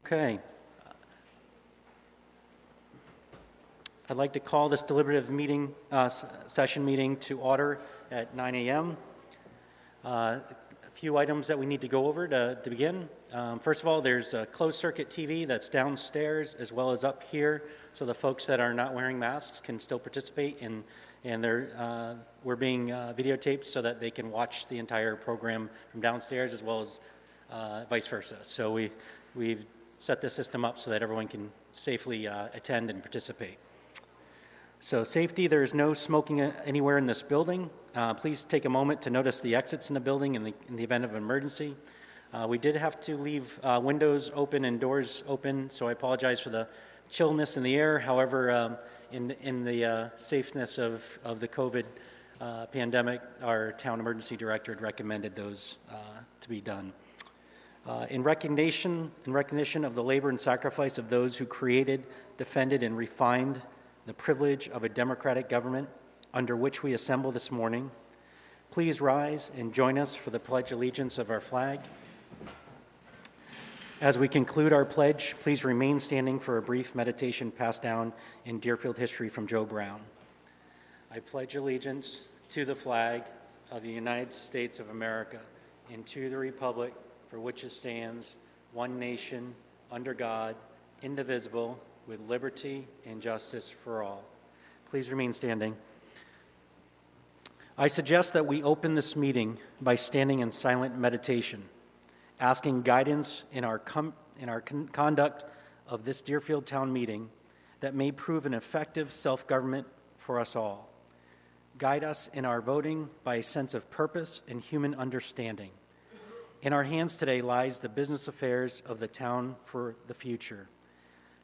Okay. I'd like to call this deliberative meeting, session meeting to order at 9 a.m. A few items that we need to go over to begin. First of all, there's a closed circuit TV that's downstairs as well as up here, so the folks that are not wearing masks can still participate, and we're being videotaped so that they can watch the entire program from downstairs as well as vice versa. So we've set the system up so that everyone can safely attend and participate. So safety, there is no smoking anywhere in this building. Please take a moment to notice the exits in the building in the event of an emergency. We did have to leave windows open and doors open, so I apologize for the chillness in the air. However, in the safeness of the COVID pandemic, our town emergency director had recommended those to be done. In recognition of the labor and sacrifice of those who created, defended, and refined the privilege of a democratic government under which we assemble this morning, please rise and join us for the Pledge of Allegiance of our flag. As we conclude our pledge, please remain standing for a brief meditation passed down in Deerfield history from Joe Brown. I pledge allegiance to the flag of the United States of America and to the republic for which it stands, one nation, under God, indivisible, with liberty and justice for all. Please remain standing. I suggest that we open this meeting by standing in silent meditation, asking guidance in our conduct of this Deerfield Town meeting that may prove an effective self-government for us all. Guide us in our voting by a sense of purpose and human understanding. In our hands today lies the business affairs of the town for the future.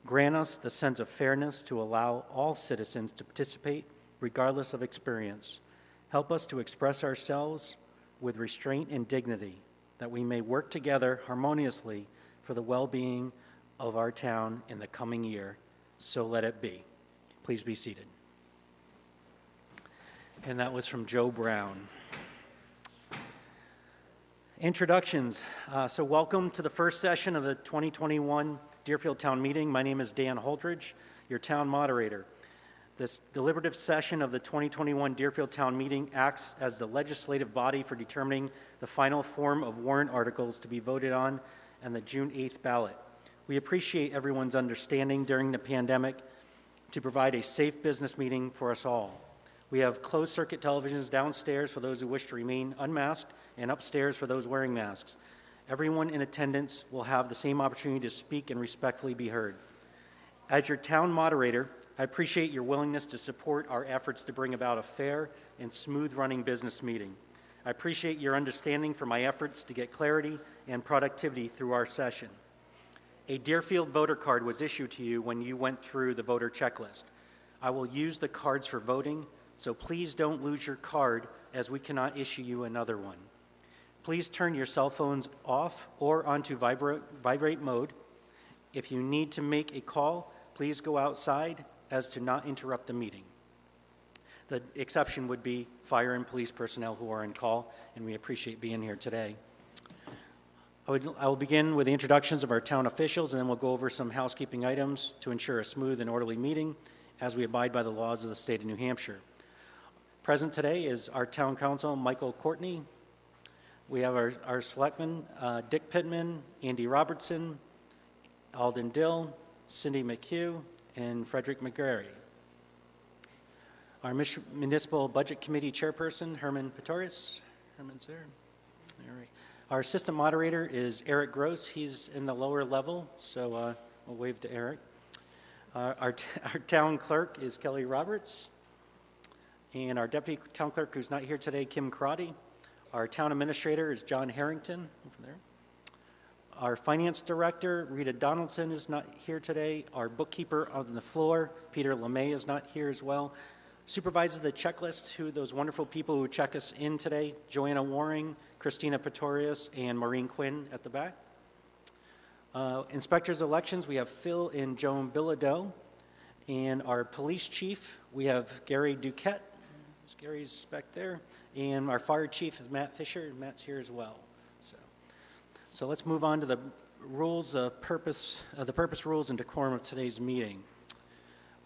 Grant us the sense of fairness to allow all citizens to participate regardless of experience. Help us to express ourselves with restraint and dignity, that we may work together harmoniously for the well-being of our town in the coming year. So let it be. Please be seated. And that was from Joe Brown. Introductions. So welcome to the first session of the 2021 Deerfield Town Meeting. My name is Dan Holdridge, your town moderator. This deliberative session of the 2021 Deerfield Town Meeting acts as the legislative body for determining the final form of warrant articles to be voted on the June 8th ballot. We appreciate everyone's understanding during the pandemic to provide a safe business meeting for us all. We have closed circuit televisions downstairs for those who wish to remain unmasked and upstairs for those wearing masks. Everyone in attendance will have the same opportunity to speak and respectfully be heard. As your town moderator, I appreciate your willingness to support our efforts to bring about a fair and smooth-running business meeting. I appreciate your understanding for my efforts to get clarity and productivity through our session. A Deerfield voter card was issued to you when you went through the voter checklist. I will use the cards for voting, so please don't lose your card as we cannot issue you another one. Please turn your cell phones off or onto vibrate mode. If you need to make a call, please go outside as to not interrupt the meeting. The exception would be fire and police personnel who are on call, and we appreciate being here today. I will begin with the introductions of our town officials, and then we'll go over some housekeeping items to ensure a smooth and orderly meeting as we abide by the laws of the state of New Hampshire. Present today is our town council, Michael Courtney. We have our selectmen, Dick Pittman, Andy Robertson, Alden Dill, Cindy McHugh, and Frederick McGarry. Our Municipal Budget Committee Chairperson, Herman Pretorius. Herman's there. All right. Our assistant moderator is Eric Gross. He's in the lower level, so we'll wave to Eric. Our town clerk is Kelly Roberts. And our deputy town clerk, who's not here today, Kim Crotty. Our town administrator is John Harrington, over there. Our finance director, Rita Donaldson, is not here today. Our bookkeeper on the floor, Peter LeMay, is not here as well. Supervises the checklist, those wonderful people who check us in today, Joanna Waring, Christina Pretorius, and Maureen Quinn at the back. Inspectors of elections, we have Phil and Joan Bilodeau. And our police chief, we have Gary Duquette. Gary's back there. And our fire chief is Matt Fisher, and Matt's here as well. So let's move on to the rules of purpose, the purpose, rules, and decorum of today's meeting.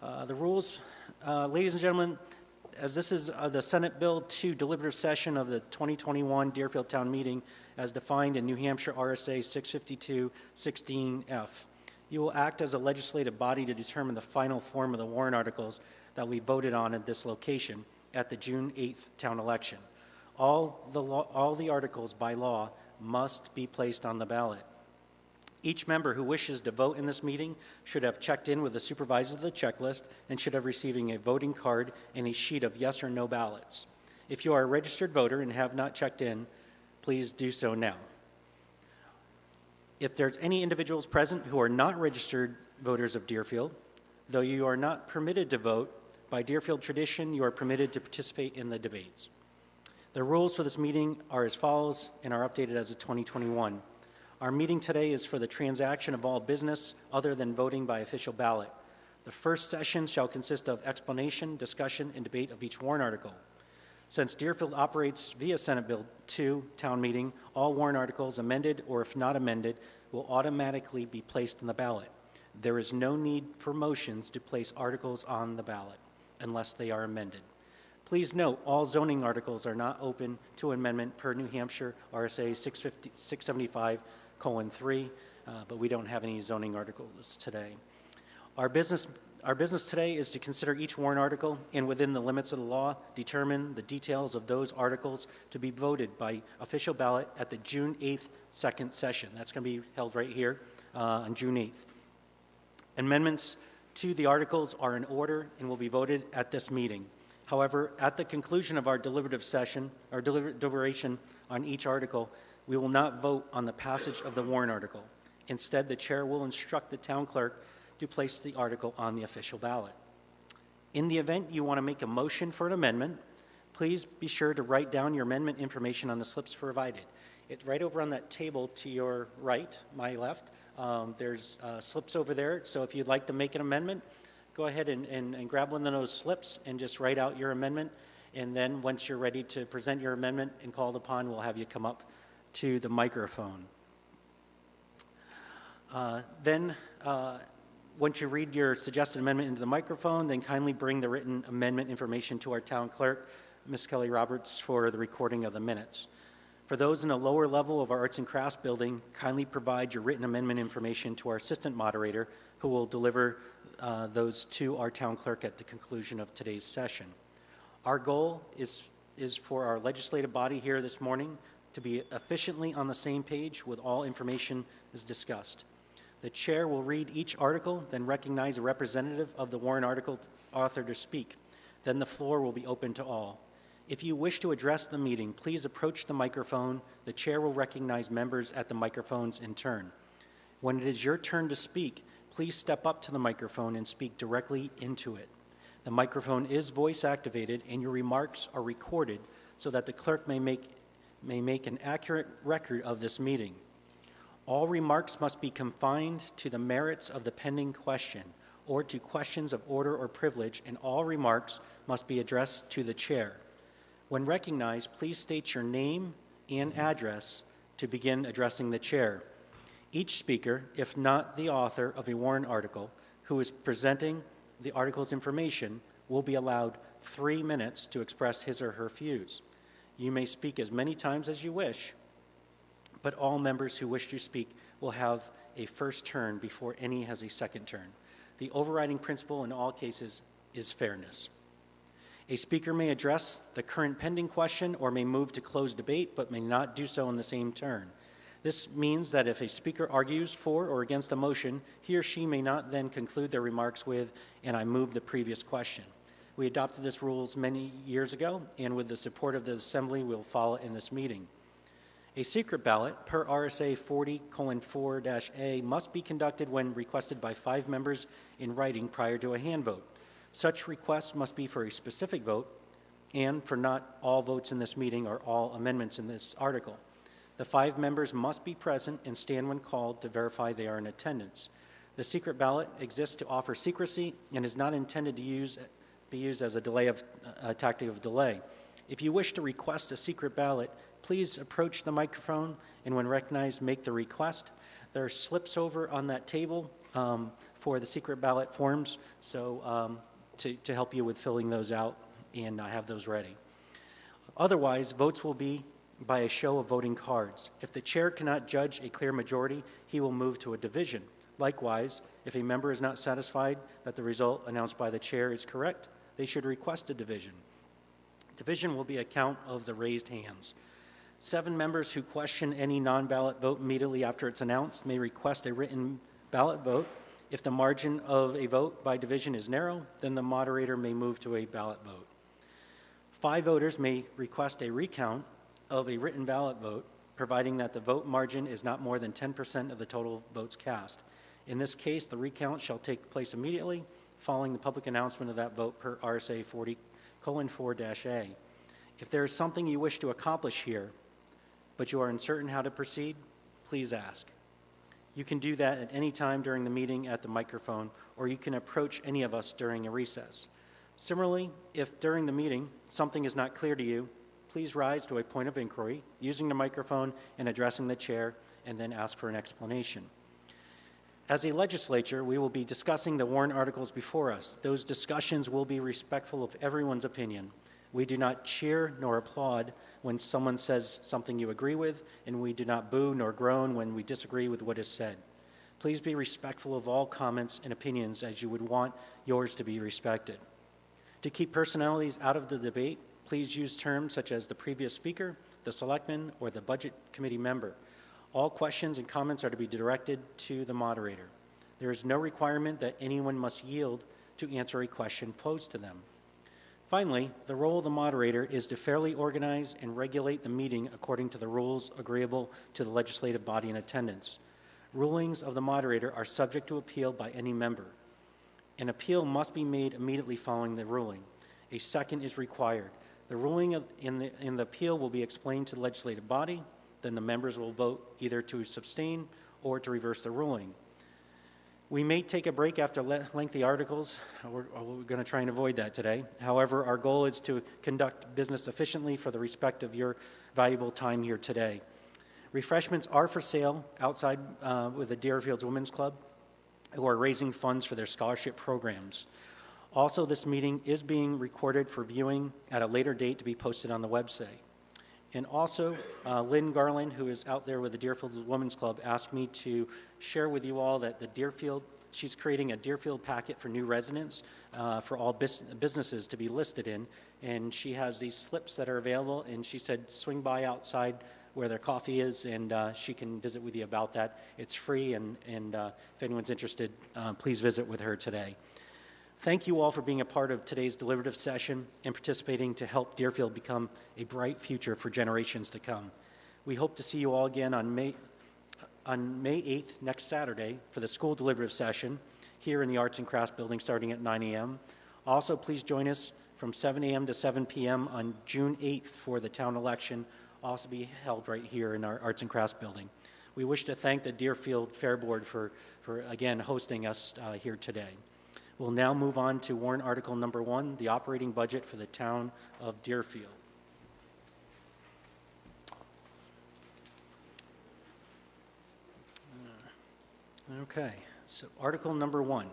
The rules, ladies and gentlemen, as this is the Senate Bill 2 deliberative session of the 2021 Deerfield Town Meeting as defined in New Hampshire RSA 652-16F. You will act as a legislative body to determine the final form of the warrant articles that we voted on at this location at the June 8th town election. All the articles by law must be placed on the ballot. Each member who wishes to vote in this meeting should have checked in with the supervisor of the checklist and should have receiving a voting card and a sheet of yes or no ballots. If you are a registered voter and have not checked in, please do so now. If there's any individuals present who are not registered voters of Deerfield, though you are not permitted to vote, by Deerfield tradition, you are permitted to participate in the debates. The rules for this meeting are as follows and are updated as of 2021. Our meeting today is for the transaction of all business other than voting by official ballot. The first session shall consist of explanation, discussion, and debate of each warrant article. Since Deerfield operates via Senate Bill 2 town meeting, all warrant articles amended or if not amended will automatically be placed on the ballot. There is no need for motions to place articles on the ballot unless they are amended. Please note, all zoning articles are not open to amendment per New Hampshire RSA 675:3, but we don't have any zoning articles today. Our business today is to consider each warrant article and within the limits of the law, determine the details of those articles to be voted by official ballot at the June 8th second session. That's going to be held right here on June 8th. Amendments to the articles are in order and will be voted at this meeting. However, at the conclusion of our deliberative session, our deliberation on each article, we will not vote on the passage of the warrant article. Instead, the chair will instruct the town clerk to place the article on the official ballot. In the event you want to make a motion for an amendment, please be sure to write down your amendment information on the slips provided. It's right over on that table to your right, my left. There's slips over there, so if you'd like to make an amendment, go ahead and grab one of those slips and just write out your amendment, and then once you're ready to present your amendment and called upon, we'll have you come up to the microphone. Once you read your suggested amendment into the microphone, then kindly bring the written amendment information to our town clerk, Ms. Kelly Roberts, for the recording of the minutes. For those in the lower level of our arts and crafts building, kindly provide your written amendment information to our assistant moderator, who will deliver those to our town clerk at the conclusion of today's session. Our goal is for our legislative body here this morning to be efficiently on the same page with all information as discussed. The chair will read each article, then recognize a representative of the warrant article author to speak. Then the floor will be open to all. If you wish to address the meeting, please approach the microphone. The chair will recognize members at the microphones in turn. When it is your turn to speak, please step up to the microphone and speak directly into it. The microphone is voice activated and your remarks are recorded so that the clerk may make an accurate record of this meeting. All remarks must be confined to the merits of the pending question or to questions of order or privilege, and all remarks must be addressed to the chair. When recognized, please state your name and address to begin addressing the chair. Each speaker, if not the author of a warrant article, who is presenting the article's information, will be allowed 3 minutes to express his or her views. You may speak as many times as you wish, but all members who wish to speak will have a first turn before any has a second turn. The overriding principle in all cases is fairness. A speaker may address the current pending question or may move to close debate, but may not do so in the same turn. This means that if a speaker argues for or against a motion, he or she may not then conclude their remarks with, "and I move the previous question." We adopted this rules many years ago, and with the support of the Assembly, we'll follow it in this meeting. A secret ballot, per RSA 40:4-A, must be conducted when requested by 5 members in writing prior to a hand vote. Such requests must be for a specific vote and for not all votes in this meeting or all amendments in this article. The 5 members must be present and stand when called to verify they are in attendance. The secret ballot exists to offer secrecy and is not intended to be used as a tactic of delay. If you wish to request a secret ballot, please approach the microphone and when recognized, make the request. There are slips over on that table for the secret ballot forms, so to help you with filling those out and have those ready. Otherwise, votes will be by a show of voting cards. If the chair cannot judge a clear majority, he will move to a division. Likewise, if a member is not satisfied that the result announced by the chair is correct, they should request a division. Division will be a count of the raised hands. 7 members who question any non-ballot vote immediately after it's announced may request a written ballot vote. If the margin of a vote by division is narrow, then the moderator may move to a ballot vote. 5 voters may request a recount of a written ballot vote, providing that the vote margin is not more than 10% of the total votes cast. In this case, the recount shall take place immediately following the public announcement of that vote per RSA 40:4-A. If there is something you wish to accomplish here, but you are uncertain how to proceed, please ask. You can do that at any time during the meeting at the microphone, or you can approach any of us during a recess. Similarly, if during the meeting something is not clear to you, please rise to a point of inquiry using the microphone and addressing the chair, and then ask for an explanation. As a legislature, we will be discussing the warrant articles before us. Those discussions will be respectful of everyone's opinion. We do not cheer nor applaud when someone says something you agree with, and we do not boo nor groan when we disagree with what is said. Please be respectful of all comments and opinions as you would want yours to be respected. To keep personalities out of the debate, please use terms such as the previous speaker, the selectman, or the budget committee member. All questions and comments are to be directed to the moderator. There is no requirement that anyone must yield to answer a question posed to them. Finally, the role of the moderator is to fairly organize and regulate the meeting according to the rules agreeable to the legislative body in attendance. Rulings of the moderator are subject to appeal by any member. An appeal must be made immediately following the ruling. A second is required. The ruling in the appeal will be explained to the legislative body. Then the members will vote either to abstain or to reverse the ruling. We may take a break after lengthy articles. We're going to try and avoid that today. However, our goal is to conduct business efficiently for the respect of your valuable time here today. Refreshments are for sale outside with the Deerfield Women's Club, who are raising funds for their scholarship programs. Also, this meeting is being recorded for viewing at a later date to be posted on the website. And also, Lynn Garland, who is out there with the Deerfield Women's Club, asked me to share with you all that the Deerfield, she's creating a Deerfield packet for new residents for all businesses to be listed in. And she has these slips that are available, and she said swing by outside where their coffee is, and she can visit with you about that. It's free, and if anyone's interested, please visit with her today. Thank you all for being a part of today's deliberative session and participating to help Deerfield become a bright future for generations to come. We hope to see you all again on May 8th, next Saturday, for the school deliberative session here in the Arts and Crafts Building starting at 9 a.m. Also, please join us from 7 a.m. to 7 p.m. on June 8th for the town election, also be held right here in our Arts and Crafts Building. We wish to thank the Deerfield Fair Board for again, hosting us here today. We'll now move on to warrant article number 1, the operating budget for the town of Deerfield. Okay, so article number 1.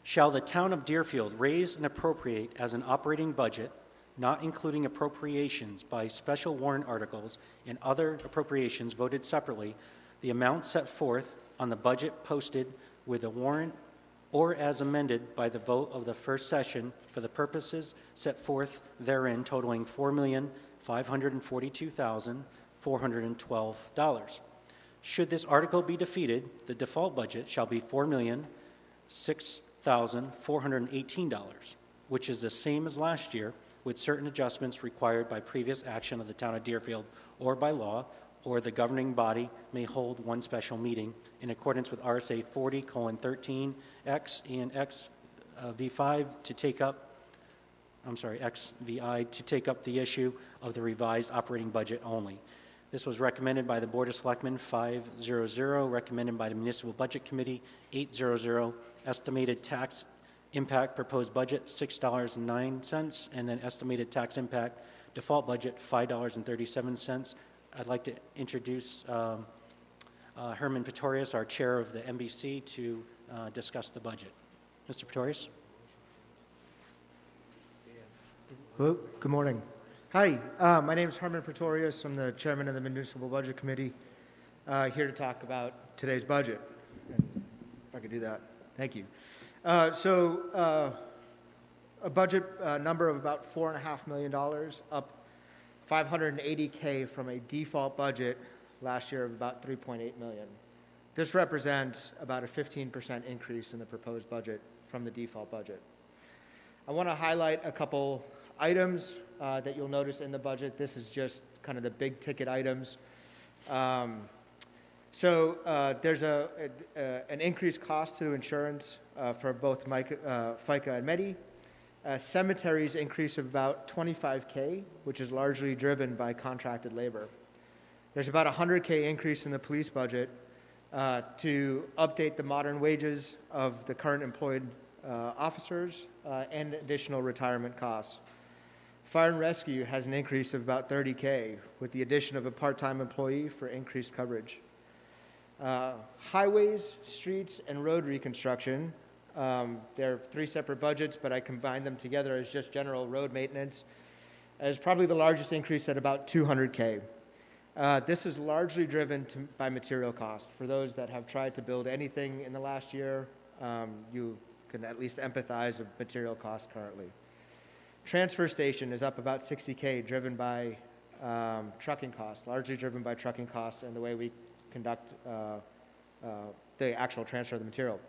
Shall the town of Deerfield raise and appropriate as an operating budget, not including appropriations by special warrant articles and other appropriations voted separately, the amount set forth on the budget posted with a warrant or as amended by the vote of the first session for the purposes set forth therein totaling $4,542,412. Should this article be defeated, the default budget shall be $4,006,418, which is the same as last year, with certain adjustments required by previous action of the town of Deerfield or by law, or the governing body may hold one special meeting in accordance with RSA 40:13X and XVI to take up the issue of the revised operating budget only. This was recommended by the Board of Selectmen 500, recommended by the Municipal Budget Committee 800, estimated tax impact proposed budget $6.09, and then estimated tax impact default budget $5.37. I'd like to introduce Herman Pretorius, our chair of the MBC, to discuss the budget. Mr. Pretorius? Hello, good morning. Hi, my name is Herman Pretorius. I'm the chairman of the Municipal Budget Committee, here to talk about today's budget. And if I could do that, thank you. A budget number of about $4.5 million, up $580K from a default budget last year of about $3.8 million. This represents about a 15% increase in the proposed budget from the default budget. I want to highlight a couple items that you'll notice in the budget. This is just kind of the big ticket items. There's an increased cost to insurance for both FICA and Medi. Cemeteries increase of about $25K, which is largely driven by contracted labor. There's about a $100K increase in the police budget to update the modern wages of the current employed officers and additional retirement costs. Fire and Rescue has an increase of about $30K with the addition of a part-time employee for increased coverage. Highways, streets, and road reconstruction, they're three separate budgets, but I combined them together as just general road maintenance, as probably the largest increase at about $200K. This is largely driven by material costs. For those that have tried to build anything in the last year, you can at least empathize with material costs currently. Transfer station is up about $60K, driven by trucking costs, largely driven by trucking costs and the way we conduct the actual transfer of the material.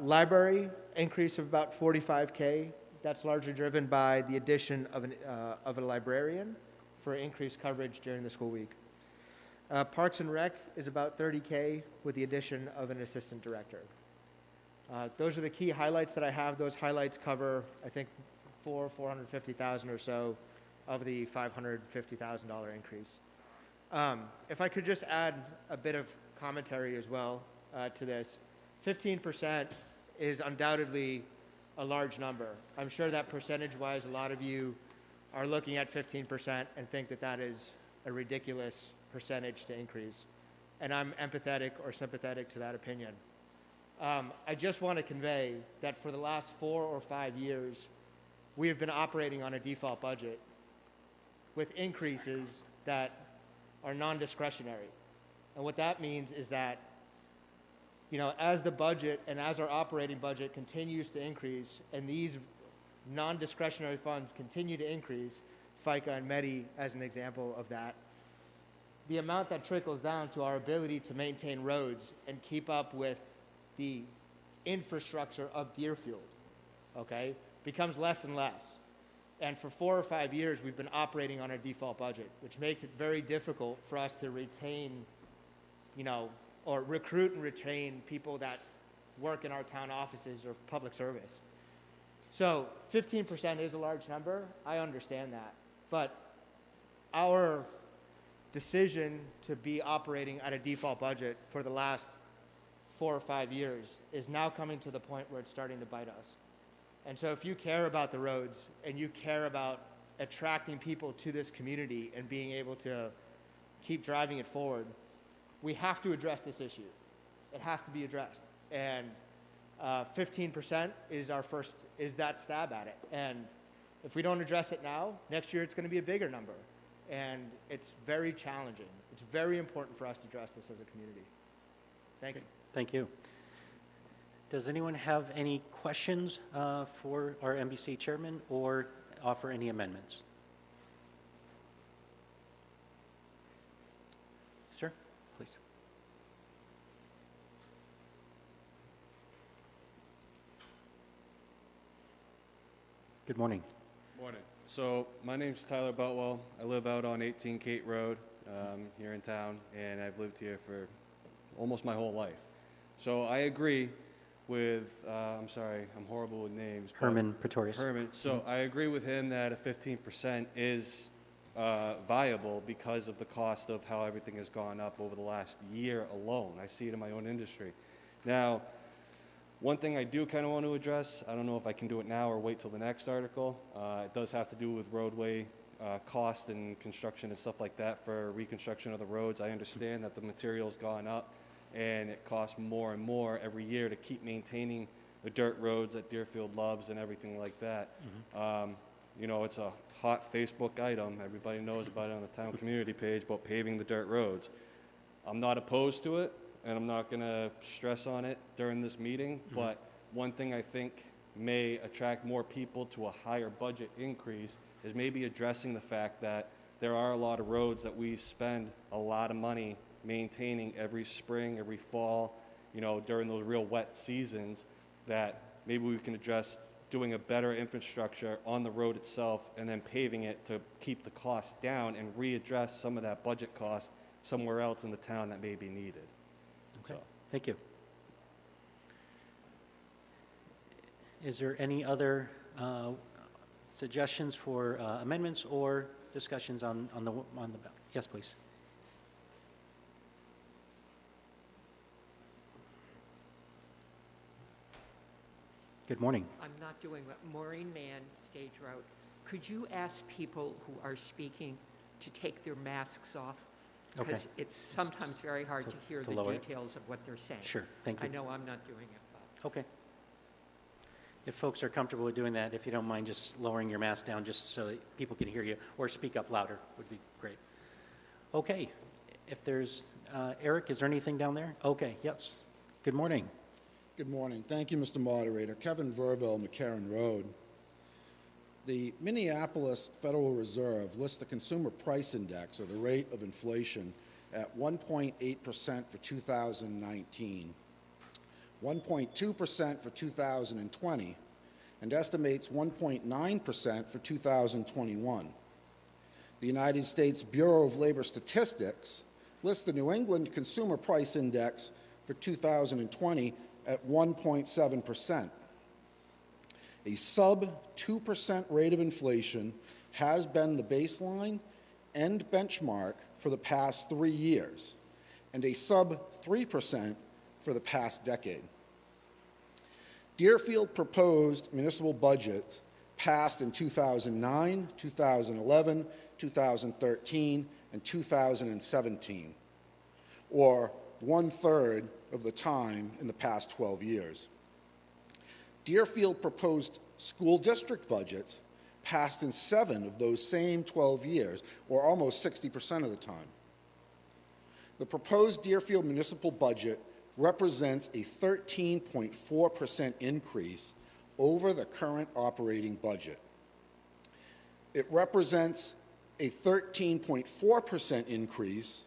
Library increase of about $45K. That's largely driven by the addition of a librarian for increased coverage during the school week. Parks and Rec is about $30K with the addition of an assistant director. Those are the key highlights that I have. Those highlights cover, I think, $450,000 or so of the $550,000 increase. If I could just add a bit of commentary as well to this. 15% is undoubtedly a large number. I'm sure that percentage-wise, a lot of you are looking at 15% and think that that is a ridiculous percentage to increase. And I'm empathetic or sympathetic to that opinion. I just want to convey that for the last 4 or 5 years, we have been operating on a default budget with increases that are non-discretionary. And what that means is that, as the budget and as our operating budget continues to increase and these non-discretionary funds continue to increase, FICA and Medi as an example of that, the amount that trickles down to our ability to maintain roads and keep up with the infrastructure of Deerfield, okay, becomes less and less. And for 4 or 5 years, we've been operating on our default budget, which makes it very difficult for us to retain, or recruit and retain people that work in our town offices or public service. So 15% is a large number. I understand that. But our decision to be operating at a default budget for the last 4 or 5 years is now coming to the point where it's starting to bite us. And so if you care about the roads and you care about attracting people to this community and being able to keep driving it forward, we have to address this issue. It has to be addressed. And 15% is that stab at it. And if we don't address it now, next year it's going to be a bigger number. And it's very challenging. It's very important for us to address this as a community. Thank you. Thank you. Does anyone have any questions for our MBC chairman or offer any amendments? Sir, please. Good morning. Morning. So my name's Tyler Boutwell. I live out on 18 Kate Road here in town, and I've lived here for almost my whole life. So I agree with, I'm sorry, I'm horrible with names. Herman Pretorius. Herman. So I agree with him that a 15% is viable because of the cost of how everything has gone up over the last year alone. I see it in my own industry. Now, one thing I do kind of want to address, I don't know if I can do it now or wait till the next article. It does have to do with roadway cost and construction and stuff like that for reconstruction of the roads. I understand that the material's gone up and it costs more and more every year to keep maintaining the dirt roads that Deerfield loves and everything like that. You know, it's a hot Facebook item. Everybody knows about it on the town community page about paving the dirt roads. I'm not opposed to it, and I'm not going to stress on it during this meeting, but one thing I think may attract more people to a higher budget increase is maybe addressing the fact that there are a lot of roads that we spend a lot of money maintaining every spring, every fall, you know, during those real wet seasons, that maybe we can address doing a better infrastructure on the road itself and then paving it to keep the cost down and readdress some of that budget cost somewhere else in the town that may be needed. Okay, thank you. Is there any other suggestions for amendments or discussions on the ballot? Yes, please. Good morning. I'm not doing what Maureen Mann, Stage Route. Could you ask people who are speaking to take their masks off? Okay. Because it's sometimes very hard to hear the lower it. details of what they're saying. Sure, thank you. I know I'm not doing it, but. Okay. If folks are comfortable with doing that, if you don't mind just lowering your mask down just so that people can hear you, or speak up louder would be great. Okay, if there's, Eric, is there anything down there? Okay, yes. Good morning. Good morning. Thank you, Mr. Moderator. Kevin Verville, McCarran Road. The Minneapolis Federal Reserve lists the Consumer Price Index, or the rate of inflation, at 1.8% for 2019, 1.2% for 2020, and estimates 1.9% for 2021. The United States Bureau of Labor Statistics lists the New England Consumer Price Index for 2020 at 1.7%. A sub 2% rate of inflation has been the baseline and benchmark for the past 3 years, and a sub 3% for the past decade. Deerfield proposed municipal budget passed in 2009, 2011, 2013, and 2017, or 1/3 of the time in the past 12 years. Deerfield proposed school district budgets passed in 7 of those same 12 years, or almost 60% of the time. The proposed Deerfield municipal budget represents a 13.4% increase over the current operating budget. It represents a 13.4% increase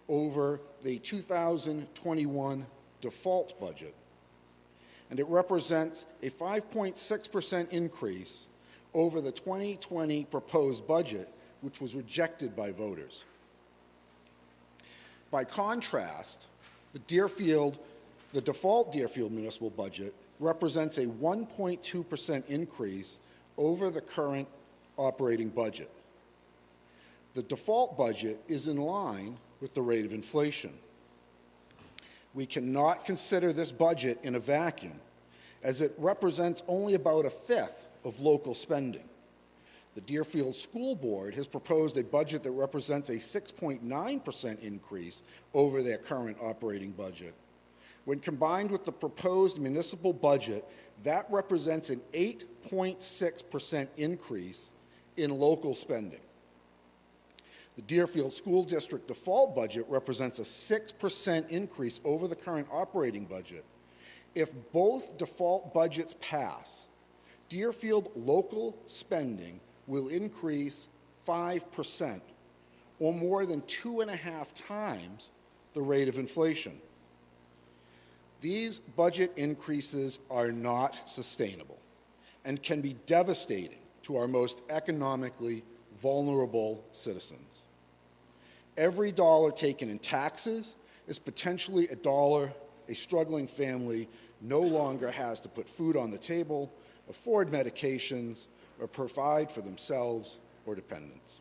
over the 2021 default budget, and it represents a 5.6% increase over the 2020 proposed budget, which was rejected by voters. By contrast, the default Deerfield municipal budget represents a 1.2% increase over the current operating budget. The default budget is in line with the rate of inflation. We cannot consider this budget in a vacuum, as it represents only about 1/5 of local spending. The Deerfield School Board has proposed a budget that represents a 6.9% increase over their current operating budget. When combined with the proposed municipal budget, that represents an 8.6% increase in local spending. The Deerfield School District default budget represents a 6% increase over the current operating budget. If both default budgets pass, Deerfield local spending will increase 5%, or more than 2.5 times the rate of inflation. These budget increases are not sustainable and can be devastating to our most economically vulnerable citizens. Every dollar taken in taxes is potentially a dollar a struggling family no longer has to put food on the table, afford medications, or provide for themselves or dependents.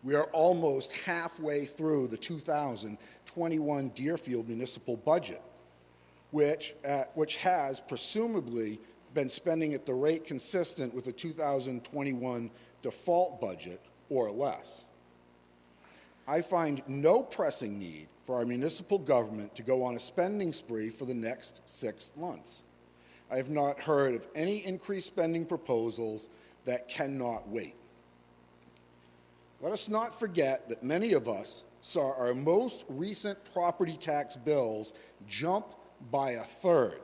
We are almost halfway through the 2021 Deerfield municipal budget, which has presumably been spending at the rate consistent with the 2021 default budget or less. I find no pressing need for our municipal government to go on a spending spree for the next 6 months. I have not heard of any increased spending proposals that cannot wait. Let us not forget that many of us saw our most recent property tax bills jump by a third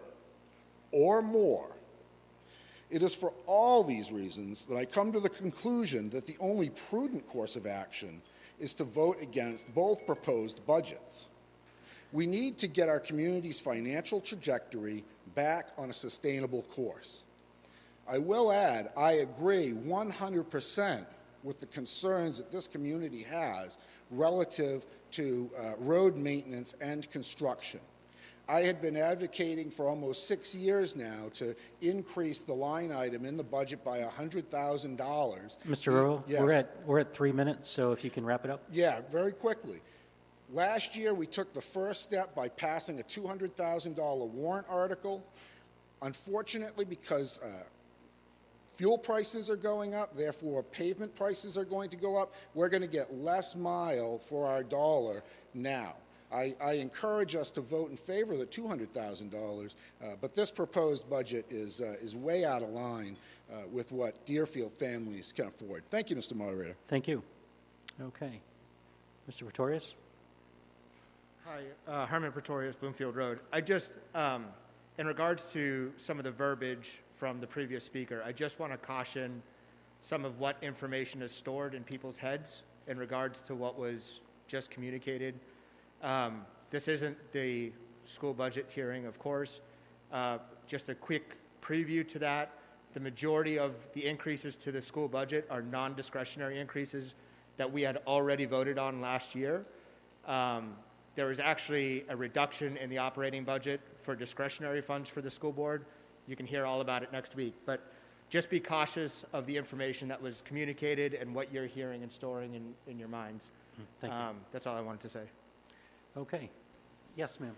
or more. It is for all these reasons that I come to the conclusion that the only prudent course of action is to vote against both proposed budgets. We need to get our community's financial trajectory back on a sustainable course. I will add, I agree 100% with the concerns that this community has relative to road maintenance and construction. I had been advocating for almost 6 years now to increase the line item in the budget by $100,000. Mr. Earl, Yes. we're at 3 minutes, so if you can wrap it up. Yeah, very quickly. Last year, we took the first step by passing a $200,000 warrant article. Unfortunately, because fuel prices are going up, therefore pavement prices are going to go up, we're going to get less mile for our dollar now. I encourage us to vote in favor of the $200,000, but this proposed budget is way out of line with what Deerfield families can afford. Thank you, Mr. Moderator. Thank you. Okay. Mr. Pretorius? Hi, Herman Pretorius, Bloomfield Road. I just, in regards to some of the verbiage from the previous speaker, I just want to caution some of what information is stored in people's heads in regards to what was just communicated. This isn't the school budget hearing, of course. Just a quick preview to that. The majority of the increases to the school budget are non-discretionary increases that we had already voted on last year. There was actually a reduction in the operating budget for discretionary funds for the school board. You can hear all about it next week. But just be cautious of the information that was communicated and what you're hearing and storing in your minds. Thank you. That's all I wanted to say. Okay. Yes, ma'am.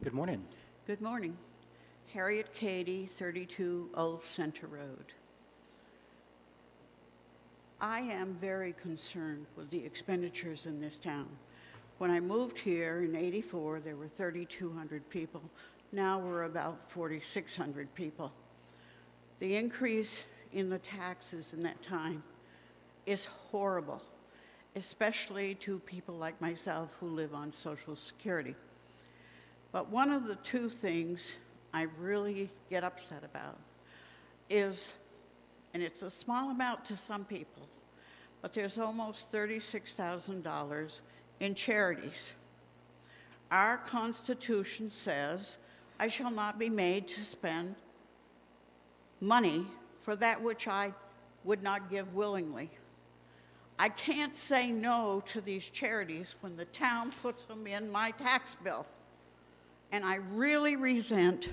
Good morning. Good morning. Harriet Cady, 32 Old Center Road. I am very concerned with the expenditures in this town. When I moved here in '84, there were 3,200 people. Now we're about 4,600 people. The increase in the taxes in that time is horrible, especially to people like myself who live on Social Security. But one of the two things I really get upset about is, and it's a small amount to some people, but there's almost $36,000 in charities. Our Constitution says, I shall not be made to spend money for that which I would not give willingly. I can't say no to these charities when the town puts them in my tax bill. And I really resent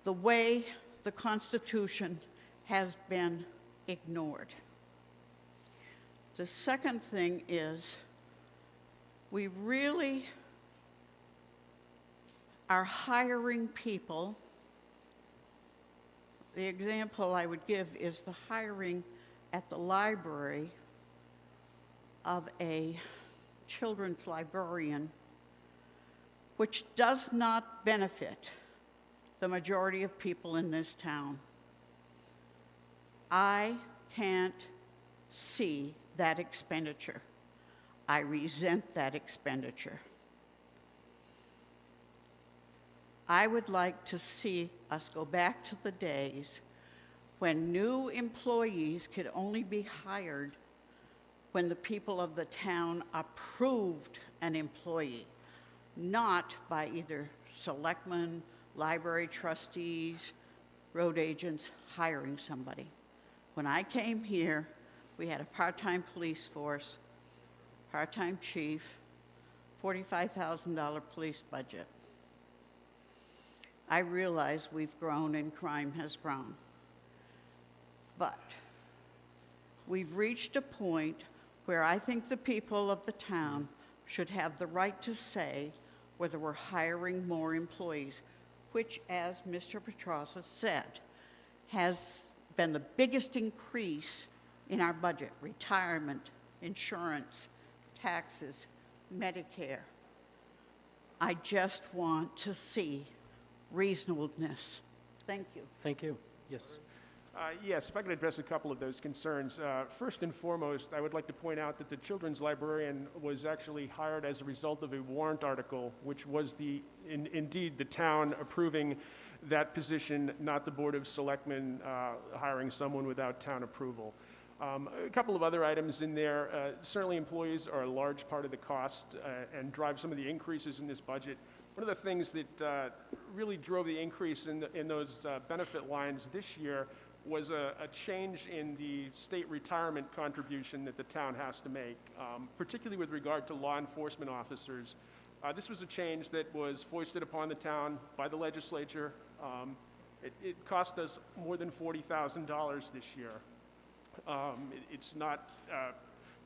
the way the Constitution has been ignored. The second thing is, we really are hiring people. The example I would give is the hiring at the library of a children's librarian, which does not benefit the majority of people in this town. I can't see that expenditure. I resent that expenditure. I would like to see us go back to the days when new employees could only be hired when the people of the town approved an employee, not by either selectmen, library trustees, road agents hiring somebody. When I came here, we had a part-time police force, part-time chief, $45,000 police budget. I realize we've grown and crime has grown. But we've reached a point where I think the people of the town should have the right to say whether we're hiring more employees, which, as Mr. Petrosa said, has been the biggest increase in our budget: retirement, insurance, taxes, Medicare. I just want to see reasonableness. Thank you. Thank you. Yes. Yes, if I could address a couple of those concerns. First and foremost, I would like to point out that the children's librarian was actually hired as a result of a warrant article, which was indeed the town approving that position, not the Board of Selectmen hiring someone without town approval. A couple of other items in there. Certainly employees are a large part of the cost and drive some of the increases in this budget. One of the things that really drove the increase in those benefit lines this year was a change in the state retirement contribution that the town has to make, particularly with regard to law enforcement officers. This was a change that was foisted upon the town by the legislature. It cost us more than $40,000 this year. It's not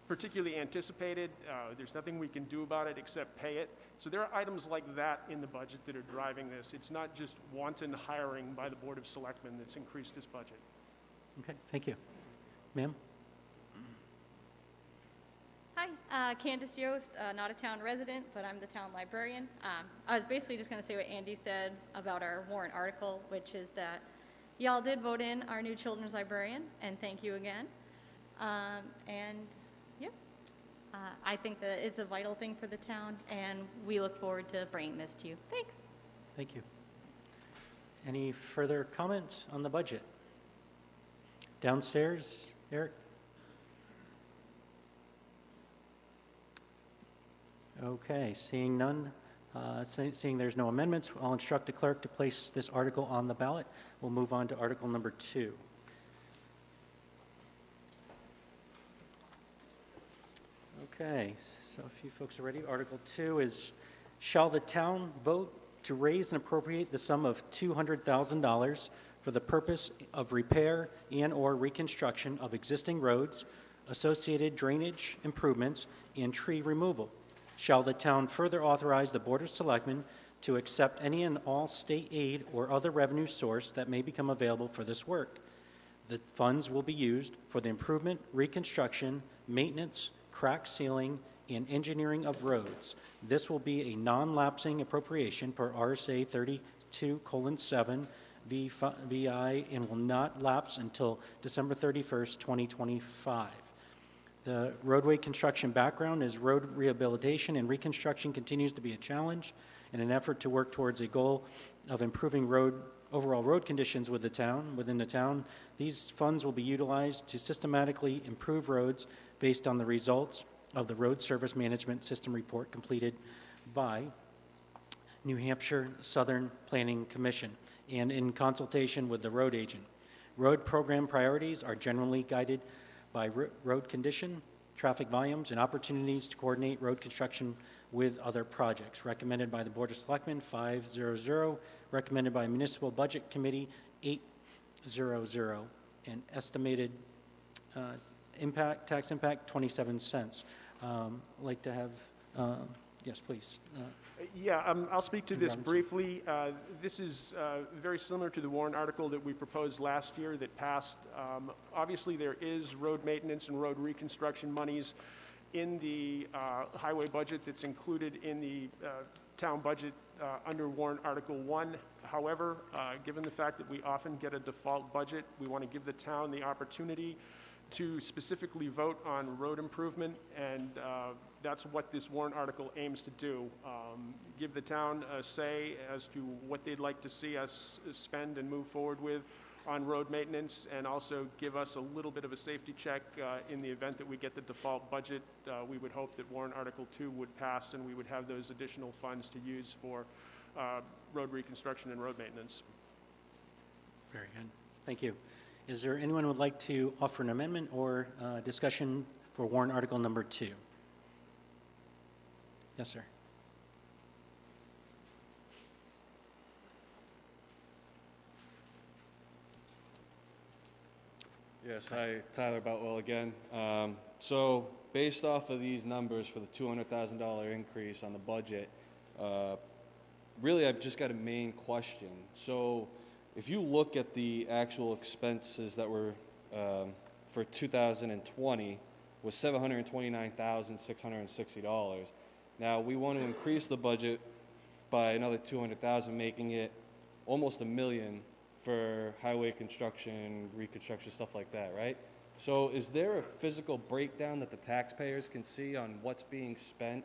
particularly anticipated. There's nothing we can do about it except pay it. So there are items like that in the budget that are driving this. It's not just wanton hiring by the Board of Selectmen that's increased this budget. Okay, thank you. Ma'am? Hi, Candace Yost, not a town resident, but I'm the town librarian. I was basically just going to say what Andy said about our warrant article, which is that y'all did vote in our new children's librarian, and thank you again. I think that it's a vital thing for the town, and we look forward to bringing this to you. Thanks. Thank you. Any further comments on the budget? Downstairs, Eric? Okay, seeing none, seeing there's no amendments, I'll instruct the clerk to place this article on the ballot. We'll move on to Article number 2. Okay, so if you folks are ready, Article 2 is, shall the town vote to raise and appropriate the sum of $200,000 for the purpose of repair and/or reconstruction of existing roads, associated drainage improvements, and tree removal? Shall the town further authorize the Board of Selectmen to accept any and all state aid or other revenue source that may become available for this work? The funds will be used for the improvement, reconstruction, maintenance, crack sealing, and engineering of roads. This will be a non-lapsing appropriation per RSA 32:7 VI and will not lapse until December 31st, 2025. The roadway construction background is road rehabilitation and reconstruction continues to be a challenge. In an effort to work towards a goal of improving overall road conditions within the town, these funds will be utilized to systematically improve roads based on the results of the Road Service Management System report completed by New Hampshire Southern Planning Commission and in consultation with the road agent. Road program priorities are generally guided by road condition, traffic volumes, and opportunities to coordinate road construction with other projects. Recommended by the Board of Selectmen, 500. Recommended by Municipal Budget Committee, 800. And estimated tax impact, 27 cents. I'd like to have, yes, please. I'll speak to this briefly. This is very similar to the warrant article that we proposed last year that passed. Obviously, there is road maintenance and road reconstruction monies in the highway budget that's included in the town budget under warrant article 1. However, given the fact that we often get a default budget, we want to give the town the opportunity to specifically vote on road improvement, and that's what this warrant article aims to do. Give the town a say as to what they'd like to see us spend and move forward with on road maintenance, and also give us a little bit of a safety check in the event that we get the default budget. We would hope that warrant article 2 would pass and we would have those additional funds to use for road reconstruction and road maintenance. Very good. Thank you. Is there anyone who would like to offer an amendment or discussion for warrant article number 2? Yes, sir. Yes, hi, Tyler Boutwell again. So based off of these numbers for the $200,000 increase on the budget, really I've just got a main question. So if you look at the actual expenses that were for 2020 was $729,660. Now we want to increase the budget by another 200,000, making it almost $1 million for highway construction, reconstruction, stuff like that, right? So is there a physical breakdown that the taxpayers can see on what's being spent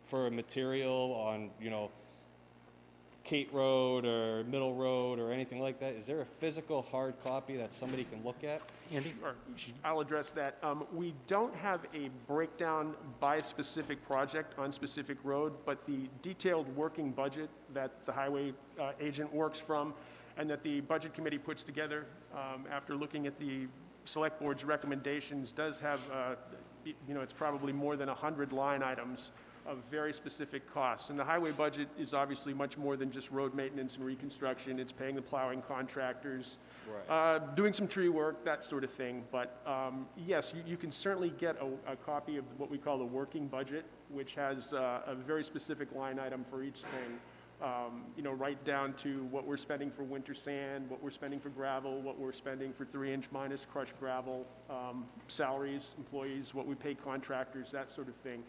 for material on, you know, Kate Road or Middle Road or anything like that? Is there a physical hard copy that somebody can look at? Andy? Sure. I'll address that. We don't have a breakdown by specific project on specific road, but the detailed working budget that the highway agent works from and that the budget committee puts together after looking at the select board's recommendations does have, it's probably more than 100 line items of very specific costs. And the highway budget is obviously much more than just road maintenance and reconstruction. It's paying the plowing contractors, doing some tree work, that sort of thing. But yes, you can certainly get a copy of what we call the working budget, which has a very specific line item for each thing. Right down to what we're spending for winter sand, what we're spending for gravel, what we're spending for 3-inch minus crushed gravel, salaries, employees, what we pay contractors, that sort of thing.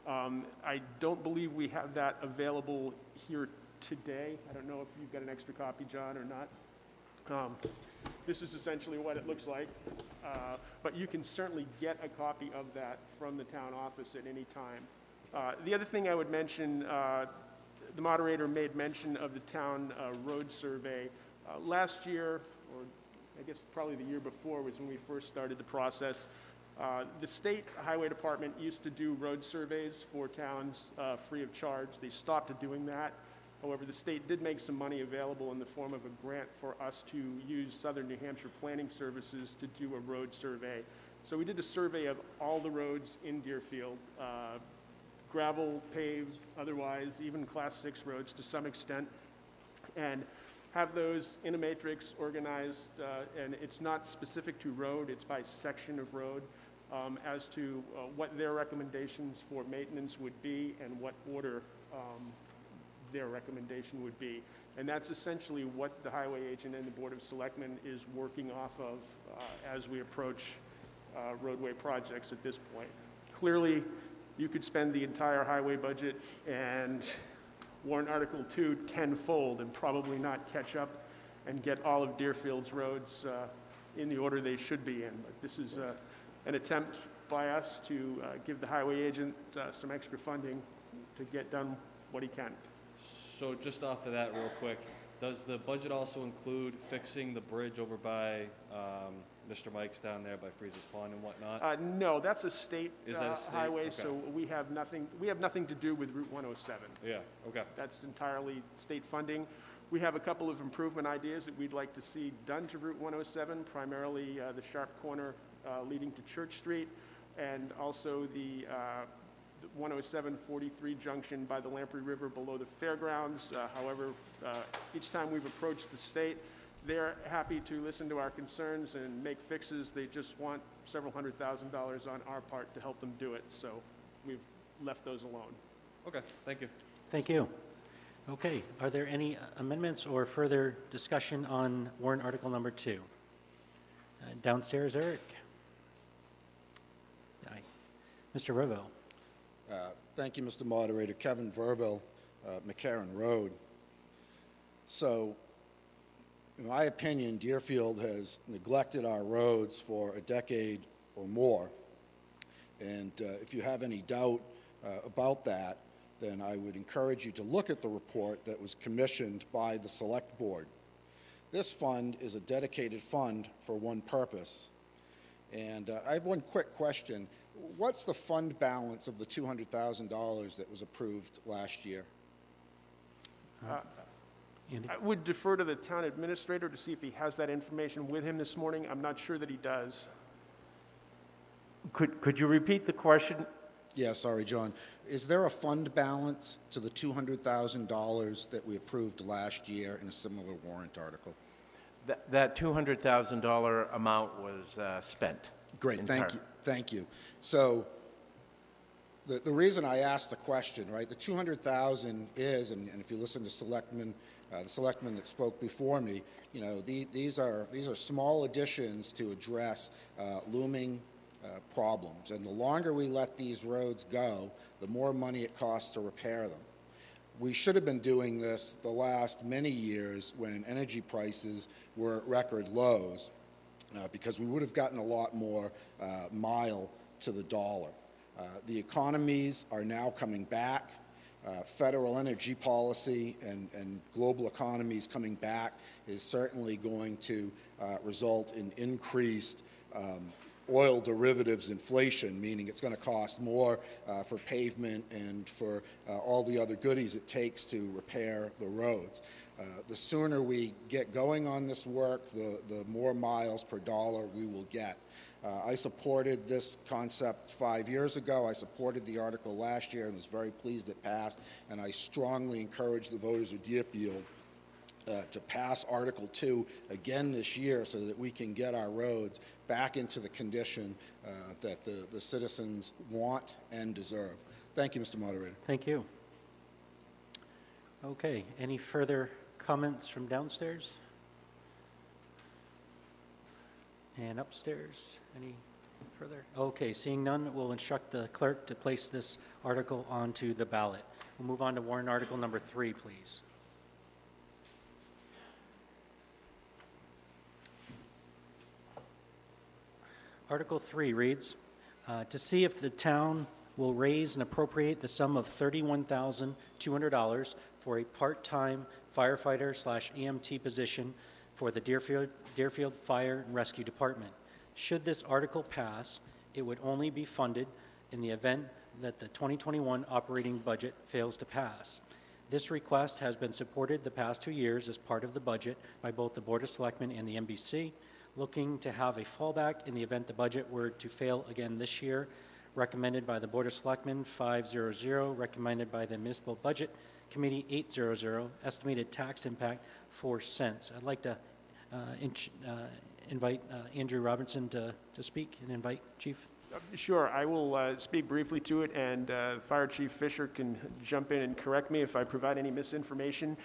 I don't believe we have that available here today. I don't know if you've got an extra copy, John, or not. This is essentially what it looks like, but you can certainly get a copy of that from the town office at any time. The other thing I would mention, the moderator made mention of the town road survey. Last year, or I guess probably the year before, was when we first started the process. The state highway department used to do road surveys for towns free of charge. They stopped doing that. However, the state did make some money available in the form of a grant for us to use Southern New Hampshire Planning Services to do a road survey. So we did a survey of all the roads in Deerfield, gravel, paved, otherwise, even Class 6 roads to some extent, and have those in a matrix organized, and it's not specific to road, it's by section of road, as to what their recommendations for maintenance would be and what order their recommendation would be. And that's essentially what the highway agent and the Board of Selectmen is working off of as we approach roadway projects at this point. Clearly, you could spend the entire highway budget and warrant Article 2 tenfold and probably not catch up and get all of Deerfield's roads in the order they should be in. But this is an attempt by us to give the highway agent some extra funding to get done what he can. So just off of that real quick, does the budget also include fixing the bridge over by Mr. Mike's down there by Freeze's Pond and whatnot? No, that's a state, Is that a state? highway, Okay. so we have nothing to do with Route 107. Yeah, okay. That's entirely state funding. We have a couple of improvement ideas that we'd like to see done to Route 107, primarily the sharp corner leading to Church Street, and also the 107-43 junction by the Lamprey River below the fairgrounds. However, each time we've approached the state, they're happy to listen to our concerns and make fixes. They just want several $100,000 on our part to help them do it. So we've left those alone. Okay, thank you. Thank you. Okay, are there any amendments or further discussion on warrant article number 2? Downstairs, Eric. Aye. Mr. Verville. Thank you, Mr. Moderator. Kevin Verville, McCarran Road. So, in my opinion, Deerfield has neglected our roads for a decade or more. And if you have any doubt about that, then I would encourage you to look at the report that was commissioned by the Select Board. This fund is a dedicated fund for one purpose. And I have one quick question. What's the fund balance of the $200,000 that was approved last year? Andy? I would defer to the town administrator to see if he has that information with him this morning. I'm not sure that he does. Could you repeat the question? Yeah, sorry, John. Is there a fund balance to the $200,000 that we approved last year in a similar warrant article? That $200,000 amount was spent. Great, entire- thank you. So the reason I asked the question, right, the 200,000 is, and if you listen to the selectmen that spoke before me, you know, these are small additions to address looming problems. And the longer we let these roads go, the more money it costs to repair them. We should have been doing this the last many years when energy prices were at record lows, because we would have gotten a lot more mile to the dollar. The economies are now coming back. Federal energy policy and global economies coming back is certainly going to result in increased oil derivatives inflation, meaning it's going to cost more for pavement and for all the other goodies it takes to repair the roads. The sooner we get going on this work, the more miles per dollar we will get. I supported this concept 5 years ago. I supported the article last year and was very pleased it passed, and I strongly encourage the voters of Deerfield to pass Article 2 again this year so that we can get our roads back into the condition that the citizens want and deserve. Thank you, Mr. Moderator. Thank you. Okay, any further comments from downstairs? And upstairs, any further? Okay, seeing none, we'll instruct the clerk to place this article onto the ballot. We'll move on to warrant article number 3, please. Article 3 reads, to see if the town will raise and appropriate the sum of $31,200 for a part-time firefighter/EMT position for the Deerfield Fire and Rescue Department. Should this article pass, it would only be funded in the event that the 2021 operating budget fails to pass. This request has been supported the past 2 years as part of the budget by both the Board of Selectmen and the MBC. Looking to have a fallback in the event the budget were to fail again this year, recommended by the Board of Selectmen 500, recommended by the Municipal Budget Committee 800, estimated tax impact 4 cents. I'd like to invite Andrew Robinson to speak and invite Chief. Sure, I will speak briefly to it, and Fire Chief Fisher can jump in and correct me if I provide any misinformation.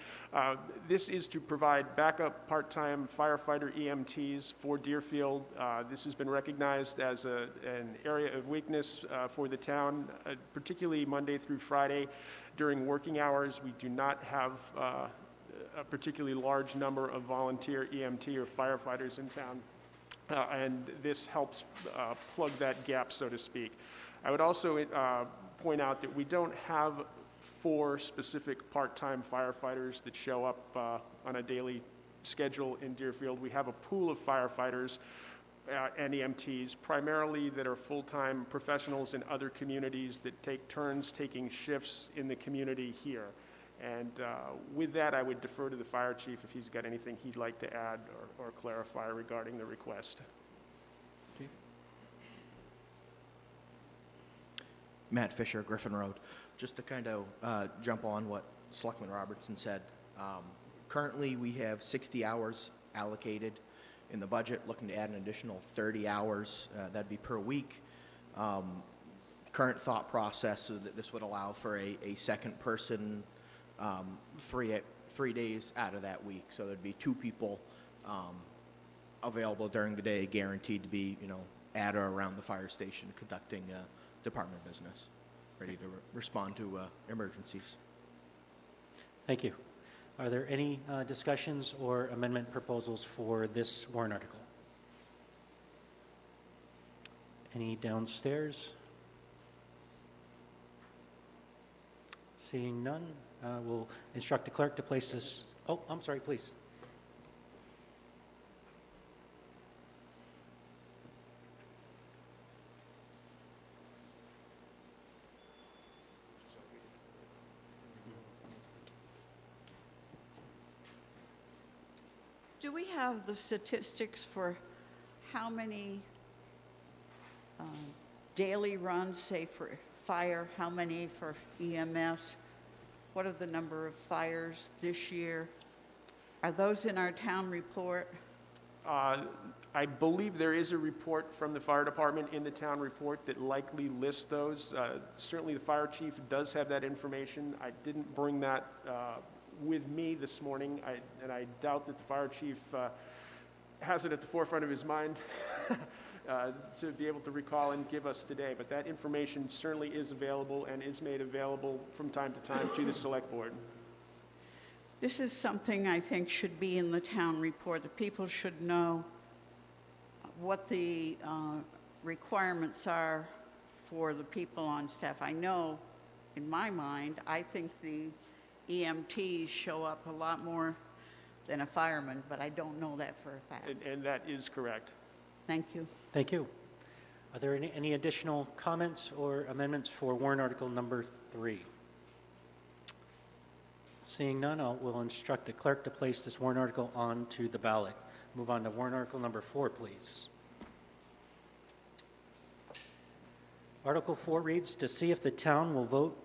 This is to provide backup part-time firefighter EMTs for Deerfield. This has been recognized as an area of weakness for the town, particularly Monday through Friday during working hours. We do not have a particularly large number of volunteer EMT or firefighters in town. And this helps plug that gap, so to speak. I would also point out that we don't have 4 specific part-time firefighters that show up on a daily schedule in Deerfield. We have a pool of firefighters and EMTs, primarily that are full-time professionals in other communities that take turns taking shifts in the community here. And with that, I would defer to the fire chief if he's got anything he'd like to add or clarify regarding the request. Chief? Matt Fisher, Griffin Road. Just to kind of jump on what Selectman Robertson said. Currently, we have 60 hours allocated in the budget, looking to add an additional 30 hours. That'd be per week. Current thought process is that this would allow for a second person 3 days out of that week. So there'd be 2 people available during the day, guaranteed to be, at or around the fire station conducting department business, ready to respond to emergencies. Thank you. Are there any discussions or amendment proposals for this warrant article? Any downstairs? Seeing none, we'll instruct the clerk to place this. Oh, I'm sorry, please. Do we have the statistics for how many daily runs, say for fire, how many for EMS? What are the number of fires this year? Are those in our town report? I believe there is a report from the fire department in the town report that likely lists those. Certainly the fire chief does have that information. I didn't bring that with me this morning, and I doubt that the fire chief has it at the forefront of his mind to be able to recall and give us today. But that information certainly is available and is made available from time to time to the select board. This is something I think should be in the town report. The people should know what the requirements are for the people on staff. I know, in my mind, I think the EMTs show up a lot more than a fireman, but I don't know that for a fact. And that is correct. Thank you. Thank you. Are there any additional comments or amendments for warrant article number 3? Seeing none, we'll instruct the clerk to place this warrant article onto the ballot. Move on to warrant article number 4, please. Article 4 reads, to see if the town will vote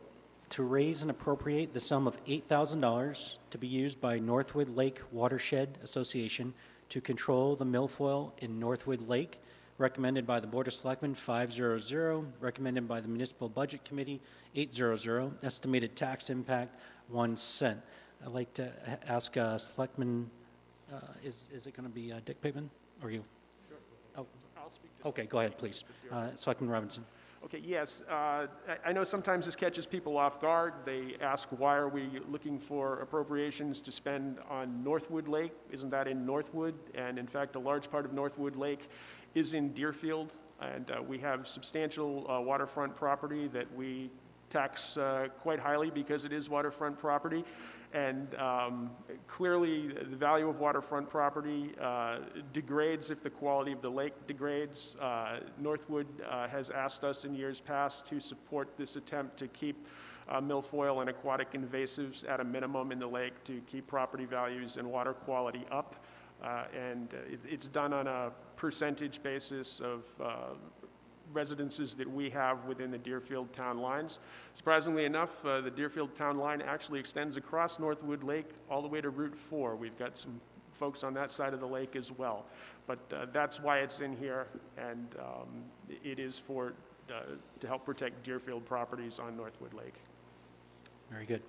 to raise and appropriate the sum of $8,000 to be used by Northwood Lake Watershed Association to control the milfoil in Northwood Lake, recommended by the Board of Selectmen 500, recommended by the Municipal Budget Committee 800, estimated tax impact 1 cent. I'd like to ask Selectman, is it going to be Dick Pittman or you? Sure. Oh, I'll speak. okay, go ahead, please. Selectman Robinson. Okay, yes. I know sometimes this catches people off guard. They ask, why are we looking for appropriations to spend on Northwood Lake? Isn't that in Northwood? And in fact, a large part of Northwood Lake is in Deerfield. And we have substantial waterfront property that we tax quite highly because it is waterfront property. And clearly, the value of waterfront property degrades if the quality of the lake degrades. Northwood has asked us in years past to support this attempt to keep milfoil and aquatic invasives at a minimum in the lake to keep property values and water quality up. It's done on a percentage basis of residences that we have within the Deerfield town lines. Surprisingly enough, the Deerfield town line actually extends across Northwood Lake all the way to Route 4. We've got some folks on that side of the lake as well. But that's why it's in here, and it is for to help protect Deerfield properties on Northwood Lake. Very good.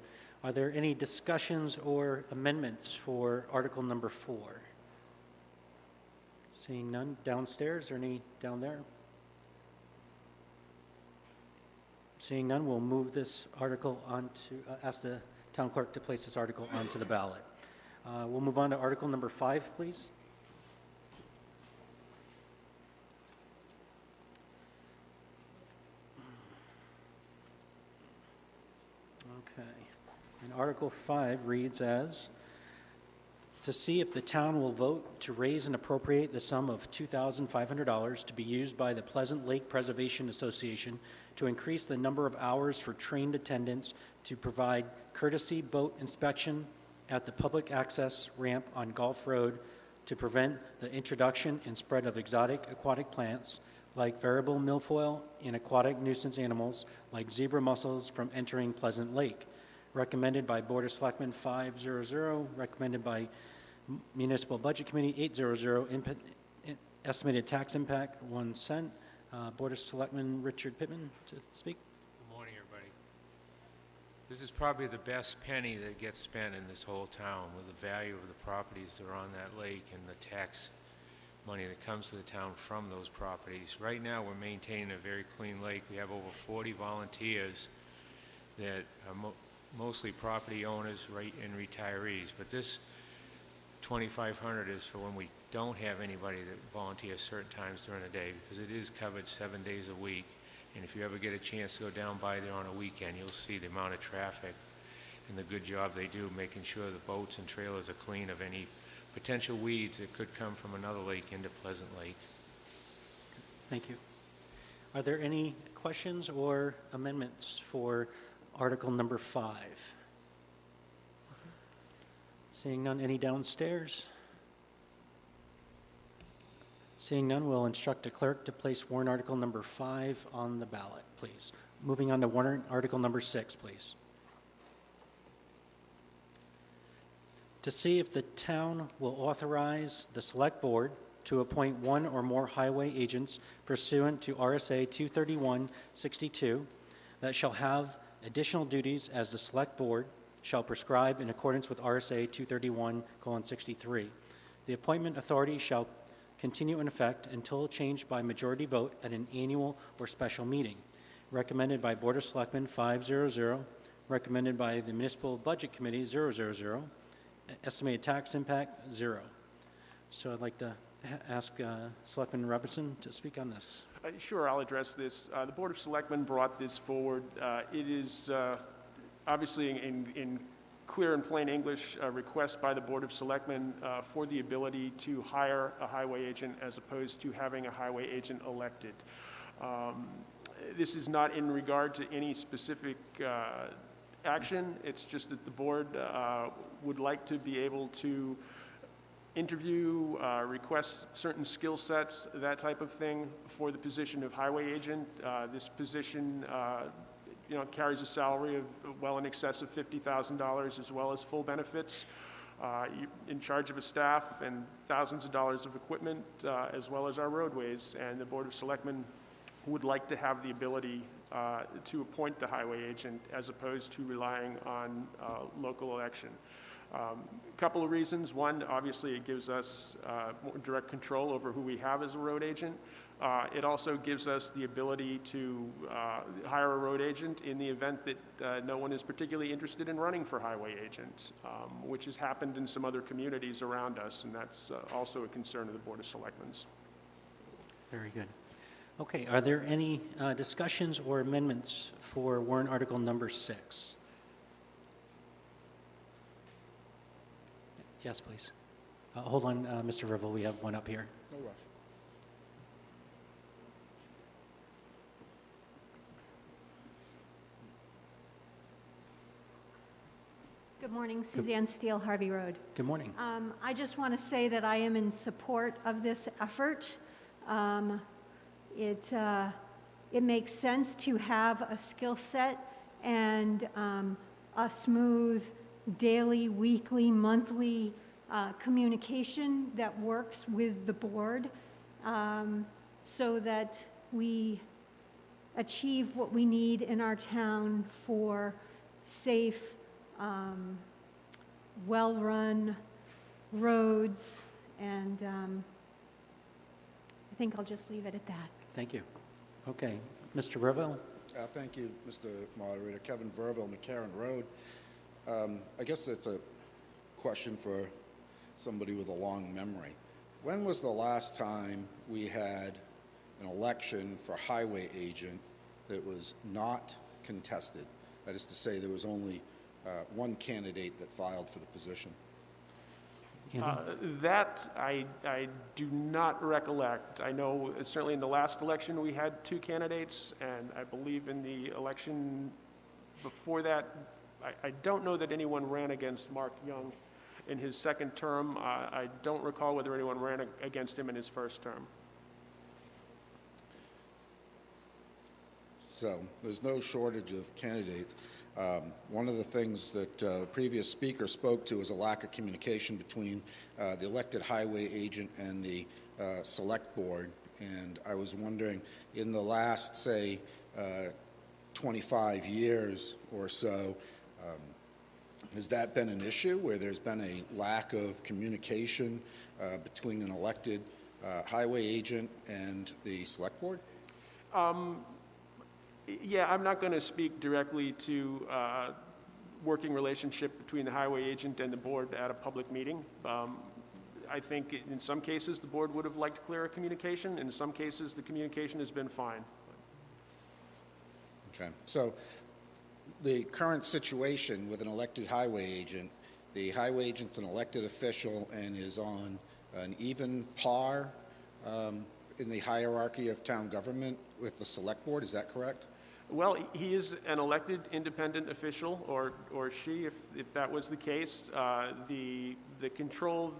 Are there any discussions or amendments for article number 4? Seeing none downstairs, or any down there? Seeing none, we'll move this article on to, ask the town clerk to place this article onto the ballot. We'll move on to article number 5, please. Okay. And article 5 reads as, to see if the town will vote to raise and appropriate the sum of $2,500 to be used by the Pleasant Lake Preservation Association to increase the number of hours for trained attendants to provide courtesy boat inspection at the public access ramp on Gulf Road to prevent the introduction and spread of exotic aquatic plants like variable milfoil and aquatic nuisance animals like zebra mussels from entering Pleasant Lake. Recommended by Board of Selectmen 500, recommended by Municipal Budget Committee 800, estimated tax impact 1 cent. Board of Selectmen Richard Pittman to speak. Good morning, everybody. This is probably the best penny that gets spent in this whole town with the value of the properties that are on that lake and the tax money that comes to the town from those properties. Right now, we're maintaining a very clean lake. We have over 40 volunteers that are mostly property owners and retirees, but this $2,500 is for when we don't have anybody that volunteers certain times during the day, because it is covered 7 days a week. And if you ever get a chance to go down by there on a weekend, you'll see the amount of traffic and the good job they do making sure the boats and trailers are clean of any potential weeds that could come from another lake into Pleasant Lake. Thank you. Are there any questions or amendments for article number 5? Seeing none, any downstairs? Seeing none, we'll instruct the clerk to place warrant article number 5 on the ballot, please. Moving on to warrant article number 6, please. to see if the town will authorize the Select Board to appoint one or more highway agents pursuant to RSA 231-62 that shall have additional duties as the Select Board shall prescribe in accordance with RSA 231:63. The appointment authority shall continue in effect until changed by majority vote at an annual or special meeting. Recommended by Board of Selectmen 500, recommended by the Municipal Budget Committee 000, estimated tax impact 0. So I'd like to ask Selectman Robertson to speak on this. Sure, I'll address this. The Board of Selectmen brought this forward. It is obviously in clear and plain English, a request by the Board of Selectmen for the ability to hire a highway agent as opposed to having a highway agent elected. This is not in regard to any specific action. It's just that the board would like to be able to interview, request certain skill sets, that type of thing for the position of highway agent. This position carries a salary of well in excess of $50,000 as well as full benefits. You're in charge of a staff and thousands of dollars of equipment as well as our roadways, and the Board of Selectmen would like to have the ability to appoint the highway agent as opposed to relying on local election. A couple of reasons. One, obviously it gives us more direct control over who we have as a road agent. It also gives us the ability to hire a road agent in the event that no one is particularly interested in running for highway agent, which has happened in some other communities around us, and that's also a concern of the Board of Selectmen's. Very good. Okay, are there any discussions or amendments for warrant article number 6? Yes, please. Hold on, Mr. Verville, we have one up here. No rush. Good morning, Suzanne Steele, Harvey Road. Good morning. I just want to say that I am in support of this effort. It makes sense to have a skill set and a smooth daily, weekly, monthly communication that works with the board so that we achieve what we need in our town for safe, well-run roads, and I think I'll just leave it at that. Thank you. Okay, Mr. Verville? Thank you, Mr. Moderator. Kevin Verville, McCarran Road. I guess it's a question for somebody with a long memory. When was the last time we had an election for highway agent that was not contested? That is to say, there was only one candidate that filed for the position. That I do not recollect. I know certainly in the last election we had 2 candidates, and I believe in the election before that, I don't know that anyone ran against Mark Young in his second term. I don't recall whether anyone ran against him in his first term. So there's no shortage of candidates. One of the things that the previous speaker spoke to is a lack of communication between the elected highway agent and the select board. And I was wondering, in the last, say, 25 years or so, has that been an issue where there's been a lack of communication between an elected highway agent and the select board? Yeah, I'm not going to speak directly to working relationship between the highway agent and the board at a public meeting. I think in some cases the board would have liked clearer communication. In some cases the communication has been fine. Okay, so the current situation with an elected highway agent, the highway agent's an elected official and is on an even par in the hierarchy of town government with the select board, is that correct? Well, he is an elected independent official, or she, if that was the case. The control,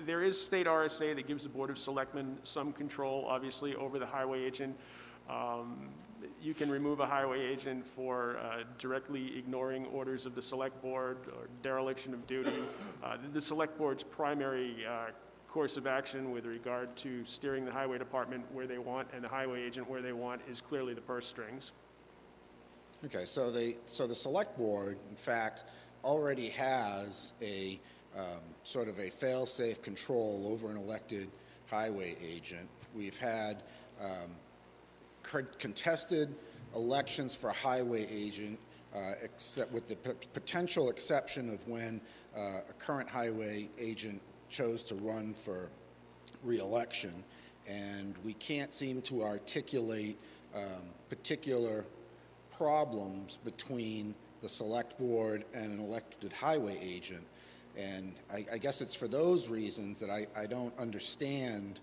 there is state RSA that gives the Board of Selectmen some control, obviously, over the highway agent. You can remove a highway agent for directly ignoring orders of the select board or dereliction of duty. The select board's primary course of action with regard to steering the highway department where they want and the highway agent where they want is clearly the purse strings. Okay, so the select board, in fact, already has a sort of a fail-safe control over an elected highway agent. We've had contested elections for a highway agent, except with the potential exception of when a current highway agent chose to run for re-election, and we can't seem to articulate particular problems between the select board and an elected highway agent. And I guess it's for those reasons that I don't understand,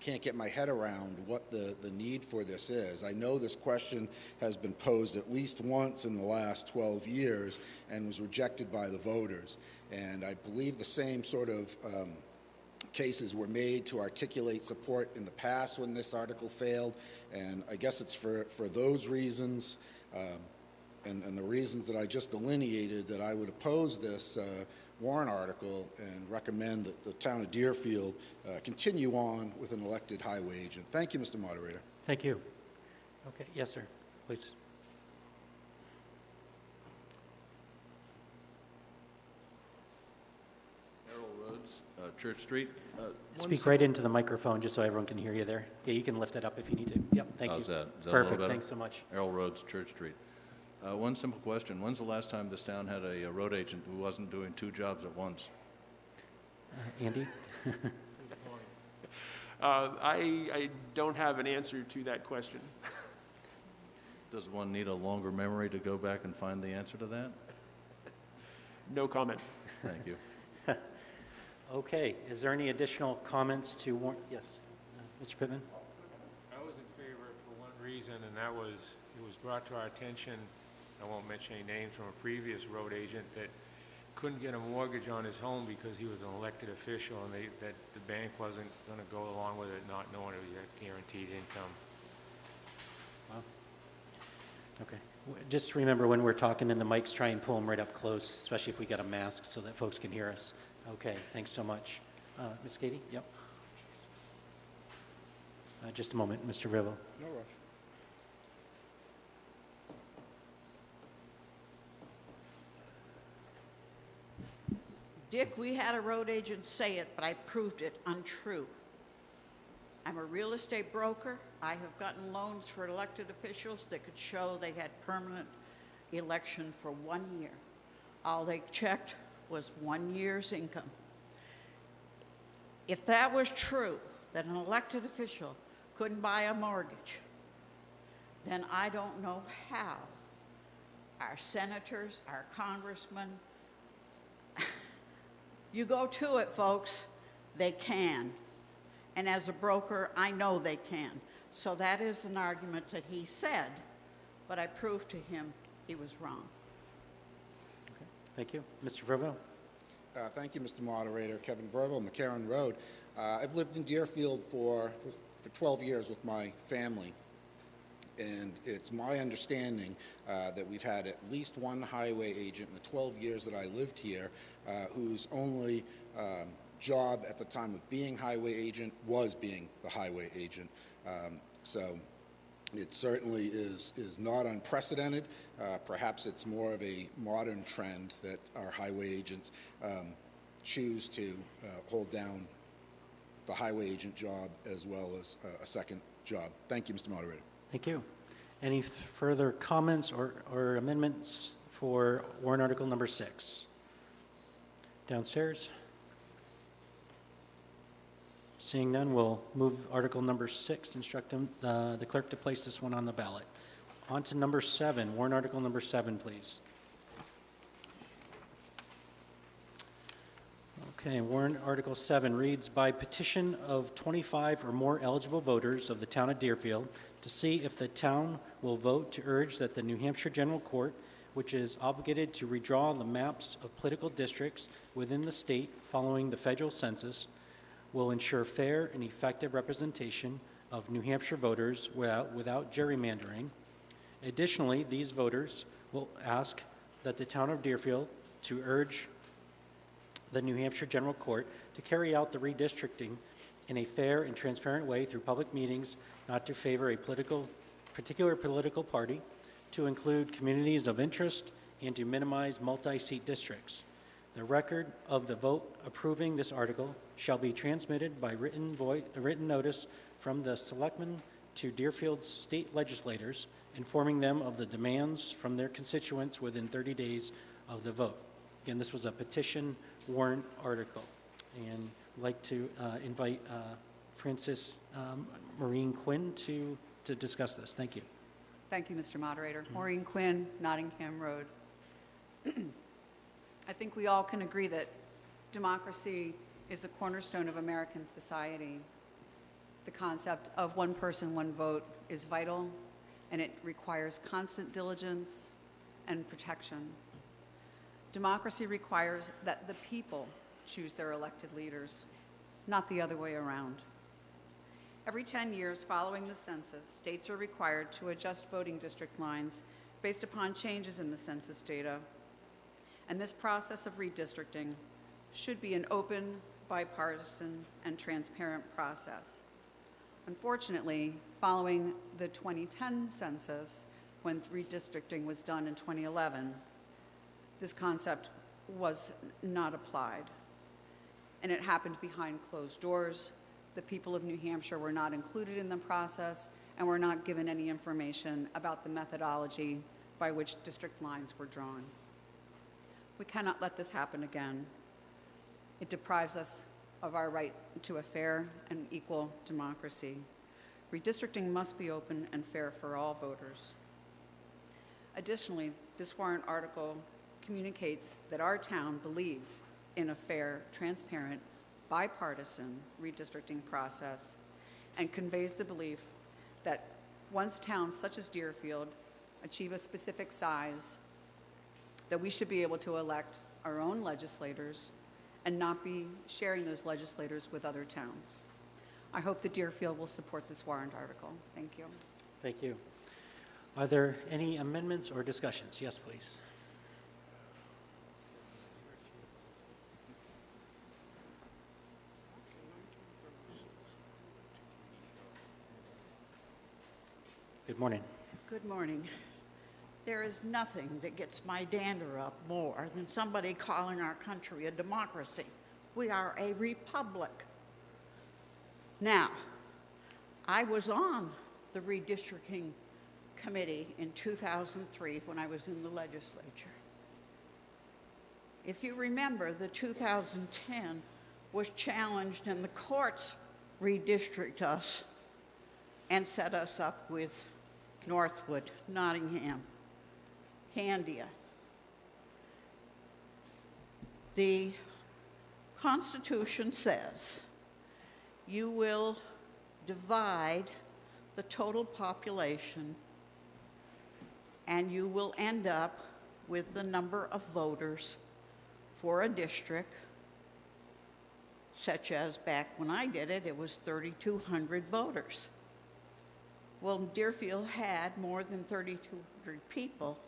can't get my head around what the need for this is. I know this question has been posed at least once in the last 12 years and was rejected by the voters. And I believe the same sort of cases were made to articulate support in the past when this article failed. And I guess it's for those reasons and the reasons that I just delineated that I would oppose this warrant article and recommend that the town of Deerfield continue on with an elected highway agent. Thank you, Mr. Moderator. Thank you. Okay, yes, sir, please. Errol Rhodes, Church Street. Speak right into the microphone just so everyone can hear you there. Yeah, you can lift it up if you need to. Yep, thank you. How's that? Is that Perfect, a little better? thanks so much. Errol Rhodes, Church Street. One simple question. When's the last time this town had a road agent who wasn't doing two jobs at once? Andy? I don't have an answer to that question. Does one need a longer memory to go back and find the answer to that? No comment. Thank you. Okay, is there any additional comments to warrant? Yes, Mr. Pittman? I was in favor for one reason, and that was, it was brought to our attention, I won't mention any names, from a previous road agent that couldn't get a mortgage on his home because he was an elected official, and that the bank wasn't going to go along with it, not knowing it was a guaranteed income. Wow. Okay. Just remember when we're talking in the mics, try and pull them right up close, especially if we got a mask so that folks can hear us. Okay, thanks so much. Ms. Katie? Yep. Just a moment, Mr. Rivo. No rush. Dick, we had a road agent say it, but I proved it untrue. I'm a real estate broker. I have gotten loans for elected officials that could show they had permanent election for 1 year. All they checked was 1 year's income. If that was true, that an elected official couldn't buy a mortgage, then I don't know how our senators, our congressmen, you go to it, folks, they can. And as a broker, I know they can. So that is an argument that he said, but I proved to him he was wrong. Okay, thank you. Mr. Verbo? Thank you, Mr. Moderator. Kevin Verbo, McCarran Road. I've lived in Deerfield for 12 years with my family, and it's my understanding that we've had at least one highway agent in the 12 years that I lived here whose only job at the time of being highway agent was being the highway agent. So it certainly is not unprecedented. Perhaps it's more of a modern trend that our highway agents choose to hold down the highway agent job as well as a second job. Thank you, Mr. Moderator. Thank you. Any further comments or amendments for warrant article number 6? Downstairs? Seeing none, we'll move article number 6, instruct the clerk to place this one on the ballot. On to number 7, warrant article number 7, please. Okay, warrant article 7 reads, by petition of 25 or more eligible voters of the town of Deerfield to see if the town will vote to urge that the New Hampshire General Court, which is obligated to redraw the maps of political districts within the state following the federal census, will ensure fair and effective representation of New Hampshire voters without gerrymandering. Additionally, these voters will ask that the town of Deerfield to urge the New Hampshire General Court to carry out the redistricting in a fair and transparent way through public meetings, not to favor a particular political party, to include communities of interest, and to minimize multi-seat districts. The record of the vote approving this article shall be transmitted by written notice from the selectmen to Deerfield's state legislators, informing them of the demands from their constituents within 30 days of the vote. Again, this was a petition warrant article. And I'd like to invite Frances Maureen Quinn to discuss this. Thank you. Thank you, Mr. Moderator. Maureen Quinn, Nottingham Road. I think we all can agree that democracy is the cornerstone of American society. The concept of one person, one vote is vital, and it requires constant diligence and protection. Democracy requires that the people choose their elected leaders, not the other way around. Every 10 years following the census, states are required to adjust voting district lines based upon changes in the census data. And this process of redistricting should be an open, bipartisan, and transparent process. Unfortunately, following the 2010 census, when redistricting was done in 2011, this concept was not applied. And it happened behind closed doors. The people of New Hampshire were not included in the process and were not given any information about the methodology by which district lines were drawn. We cannot let this happen again. It deprives us of our right to a fair and equal democracy. Redistricting must be open and fair for all voters. Additionally, this warrant article communicates that our town believes in a fair, transparent, bipartisan redistricting process and conveys the belief that once towns such as Deerfield achieve a specific size, that we should be able to elect our own legislators and not be sharing those legislators with other towns. I hope that Deerfield will support this warrant article. Thank you. Thank you. Are there any amendments or discussions? Yes, please. Good morning. Good morning. There is nothing that gets my dander up more than somebody calling our country a democracy. We are a republic. Now, I was on the redistricting committee in 2003 when I was in the legislature. If you remember, the 2010 was challenged and the courts redistrict us and set us up with Northwood, Nottingham, Candia. The Constitution says you will divide the total population and you will end up with the number of voters for a district, such as back when I did it, it was 3,200 voters. Well, Deerfield had more than 3,200 people,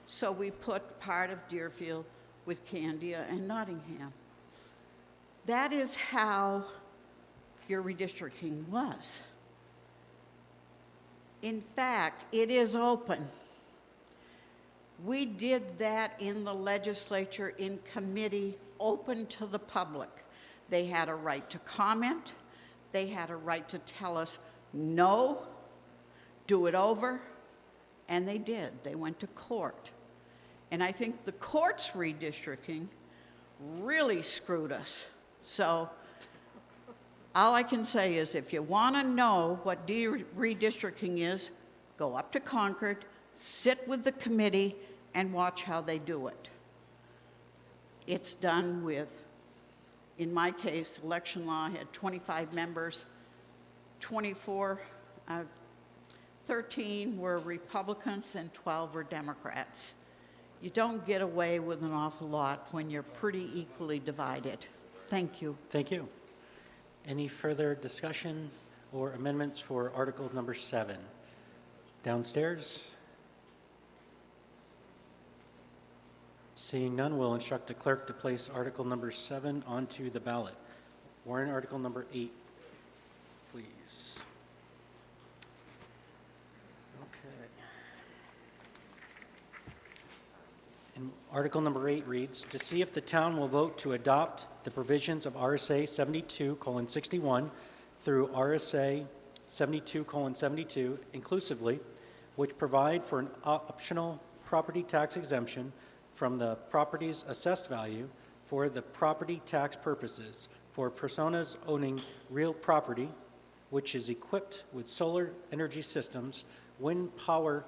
so we put part of Deerfield with Candia and Nottingham. That is how your redistricting was. In fact, it is open. We did that in the legislature in committee, open to the public. They had a right to comment. They had a right to tell us no, do it over, and they did. They went to court. And I think the court's redistricting really screwed us. So all I can say is if you want to know what redistricting is, go up to Concord, sit with the committee, and watch how they do it. It's done with, in my case, election law had 25 members, 13 were Republicans and 12 were Democrats. You don't get away with an awful lot when you're pretty equally divided. Thank you. Thank you. Any further discussion or amendments for Article number 7? Downstairs? Seeing none, we'll instruct the clerk to place Article number 7 onto the ballot. Warrant Article number 8, please. Okay. And Article number 8 reads, to see if the town will vote to adopt the provisions of RSA 72:61 through RSA 72:72 inclusively, which provide for an optional property tax exemption from the property's assessed value for the property tax purposes for personas owning real property which is equipped with solar energy systems, wind-powered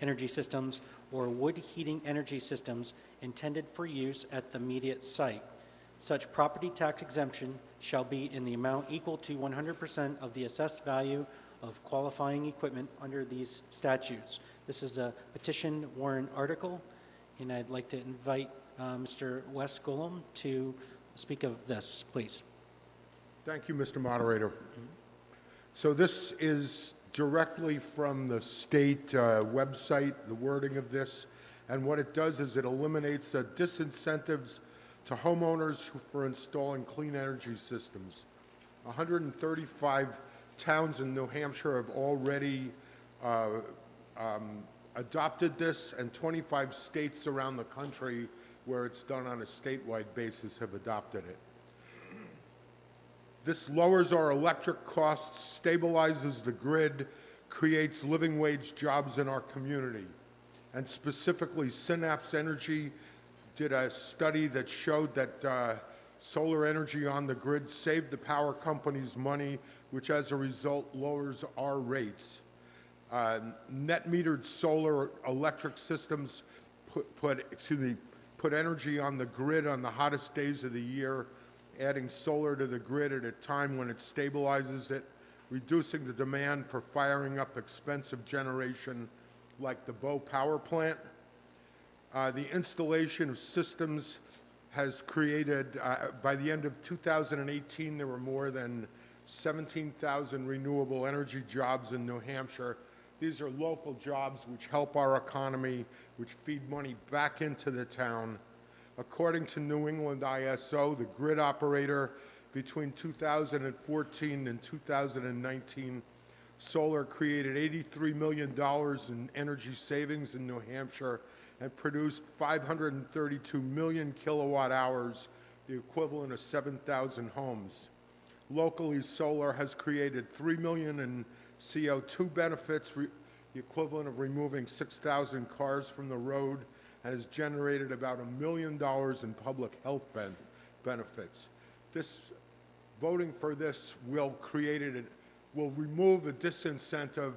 energy systems, or wood heating energy systems intended for use at the immediate site. Such property tax exemption shall be in the amount equal to 100% of the assessed value of qualifying equipment under these statutes. This is a petition warrant article, and I'd like to invite Mr. Wes Golem to speak of this, please. Thank you, Mr. Moderator. So this is directly from the state website, the wording of this, and what it does is it eliminates the disincentives to homeowners for installing clean energy systems. 135 towns in New Hampshire have already adopted this, and 25 states around the country where it's done on a statewide basis have adopted it. This lowers our electric costs, stabilizes the grid, creates living wage jobs in our community. And specifically, Synapse Energy did a study that showed that solar energy on the grid saved the power companies money, which as a result lowers our rates. Net metered solar electric systems put energy on the grid on the hottest days of the year, adding solar to the grid at a time when it stabilizes it, reducing the demand for firing up expensive generation like the Bow Power Plant. The installation of systems has created, by the end of 2018, there were more than 17,000 renewable energy jobs in New Hampshire. These are local jobs which help our economy, which feed money back into the town. According to New England ISO, the grid operator, between 2014 and 2019, solar created $83 million in energy savings in New Hampshire and produced 532 million kilowatt hours, the equivalent of 7,000 homes. Locally, solar has created 3 million in CO2 benefits, the equivalent of removing 6,000 cars from the road, and has generated about $1 million in public health benefits. Voting for this will remove a disincentive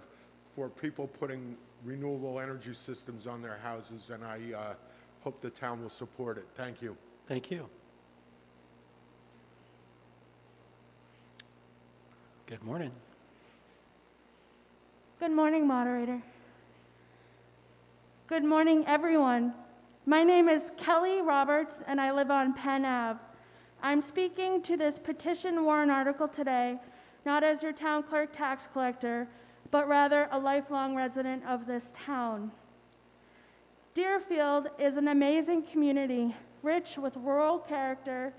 for people putting renewable energy systems on their houses, and I hope the town will support it. Thank you. Thank you. Good morning. Good morning, moderator. Good morning, everyone. My name is Kelly Roberts, and I live on Penn Ave. I'm speaking to this petition warrant article today, not as your town clerk tax collector, but rather a lifelong resident of this town. Deerfield is an amazing community, rich with rural character,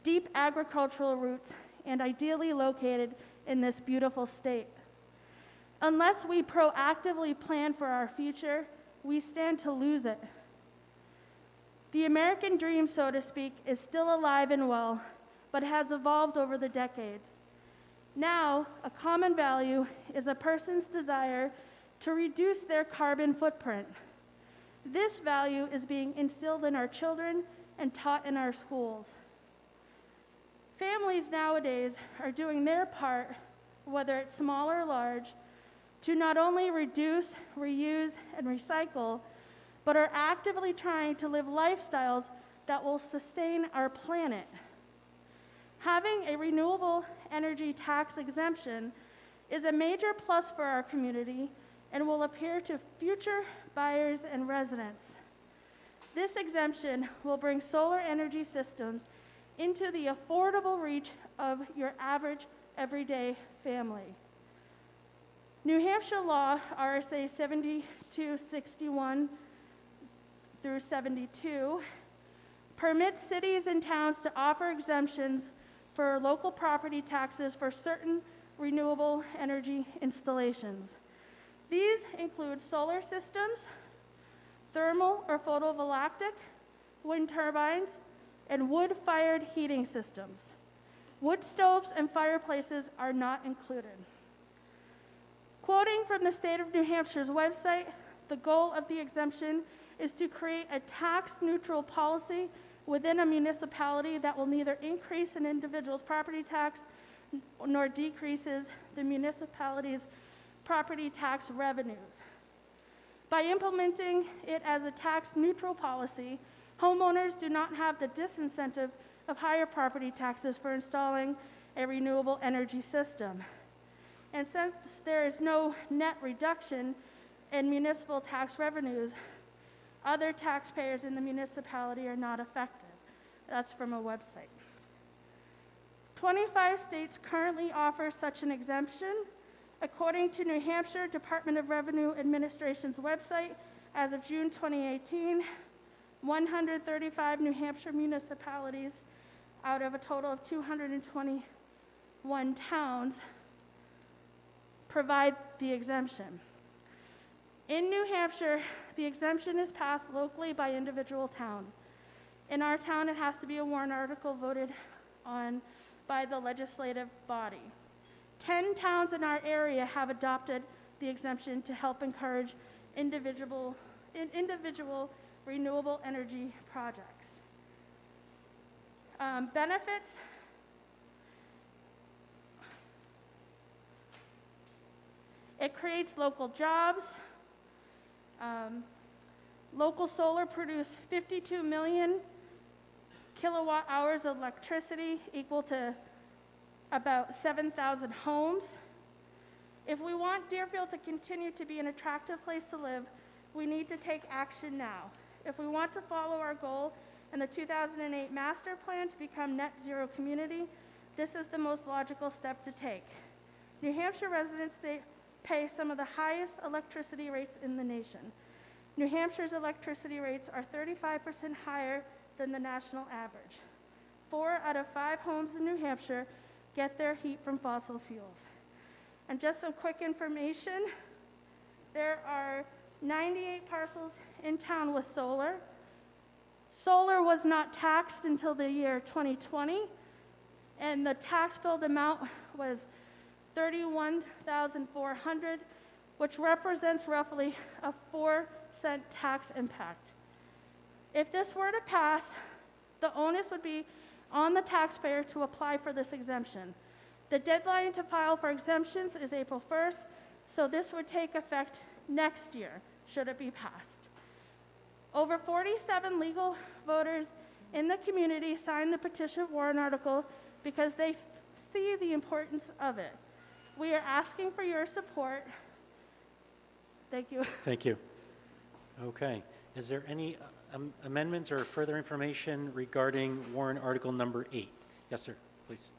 deep agricultural roots, and ideally located in this beautiful state. Unless we proactively plan for our future, we stand to lose it. The American dream, so to speak, is still alive and well, but has evolved over the decades. Now, a common value is a person's desire to reduce their carbon footprint. This value is being instilled in our children and taught in our schools. Families nowadays are doing their part, whether it's small or large, to not only reduce, reuse, and recycle, but are actively trying to live lifestyles that will sustain our planet. Having a renewable energy tax exemption is a major plus for our community and will appeal to future buyers and residents. This exemption will bring solar energy systems into the affordable reach of your average everyday family. New Hampshire law, RSA 7261 through 72, permits cities and towns to offer exemptions for local property taxes for certain renewable energy installations. These include solar systems, thermal or photovoltaic, wind turbines, and wood-fired heating systems. Wood stoves and fireplaces are not included. Quoting from the State of New Hampshire's website, the goal of the exemption is to create a tax-neutral policy within a municipality that will neither increase an individual's property tax nor decreases the municipality's property tax revenues. By implementing it as a tax-neutral policy, homeowners do not have the disincentive of higher property taxes for installing a renewable energy system. And since there is no net reduction in municipal tax revenues, other taxpayers in the municipality are not affected. That's from a website. 25 states currently offer such an exemption. According to New Hampshire Department of Revenue Administration's website, as of June 2018, 135 New Hampshire municipalities out of a total of 221 towns provide the exemption. In New Hampshire, the exemption is passed locally by individual town. In our town, it has to be a warrant article voted on by the legislative body. 10 towns in our area have adopted the exemption to help encourage individual renewable energy projects. Benefits. It creates local jobs. Local solar produced 52 million kilowatt hours of electricity, equal to about 7,000 homes. If we want Deerfield to continue to be an attractive place to live, we need to take action now. If we want to follow our goal in the 2008 master plan to become net zero community, this is the most logical step to take. New Hampshire residents pay some of the highest electricity rates in the nation. New Hampshire's electricity rates are 35% higher than the national average. 4 out of 5 homes in New Hampshire get their heat from fossil fuels. And just some quick information, there are 98 parcels in town with solar. Solar was not taxed until the year 2020, and the tax billed amount was $31,400, which represents roughly a 4-cent tax impact. If this were to pass, the onus would be on the taxpayer to apply for this exemption. The deadline to file for exemptions is April 1st, so this would take effect next year, should it be passed. Over 47 legal voters in the community signed the petition warrant article because they see the importance of it. We are asking for your support. Thank you. Thank you. Okay. Is there any amendments or further information regarding warrant article number 8? Yes, sir, please.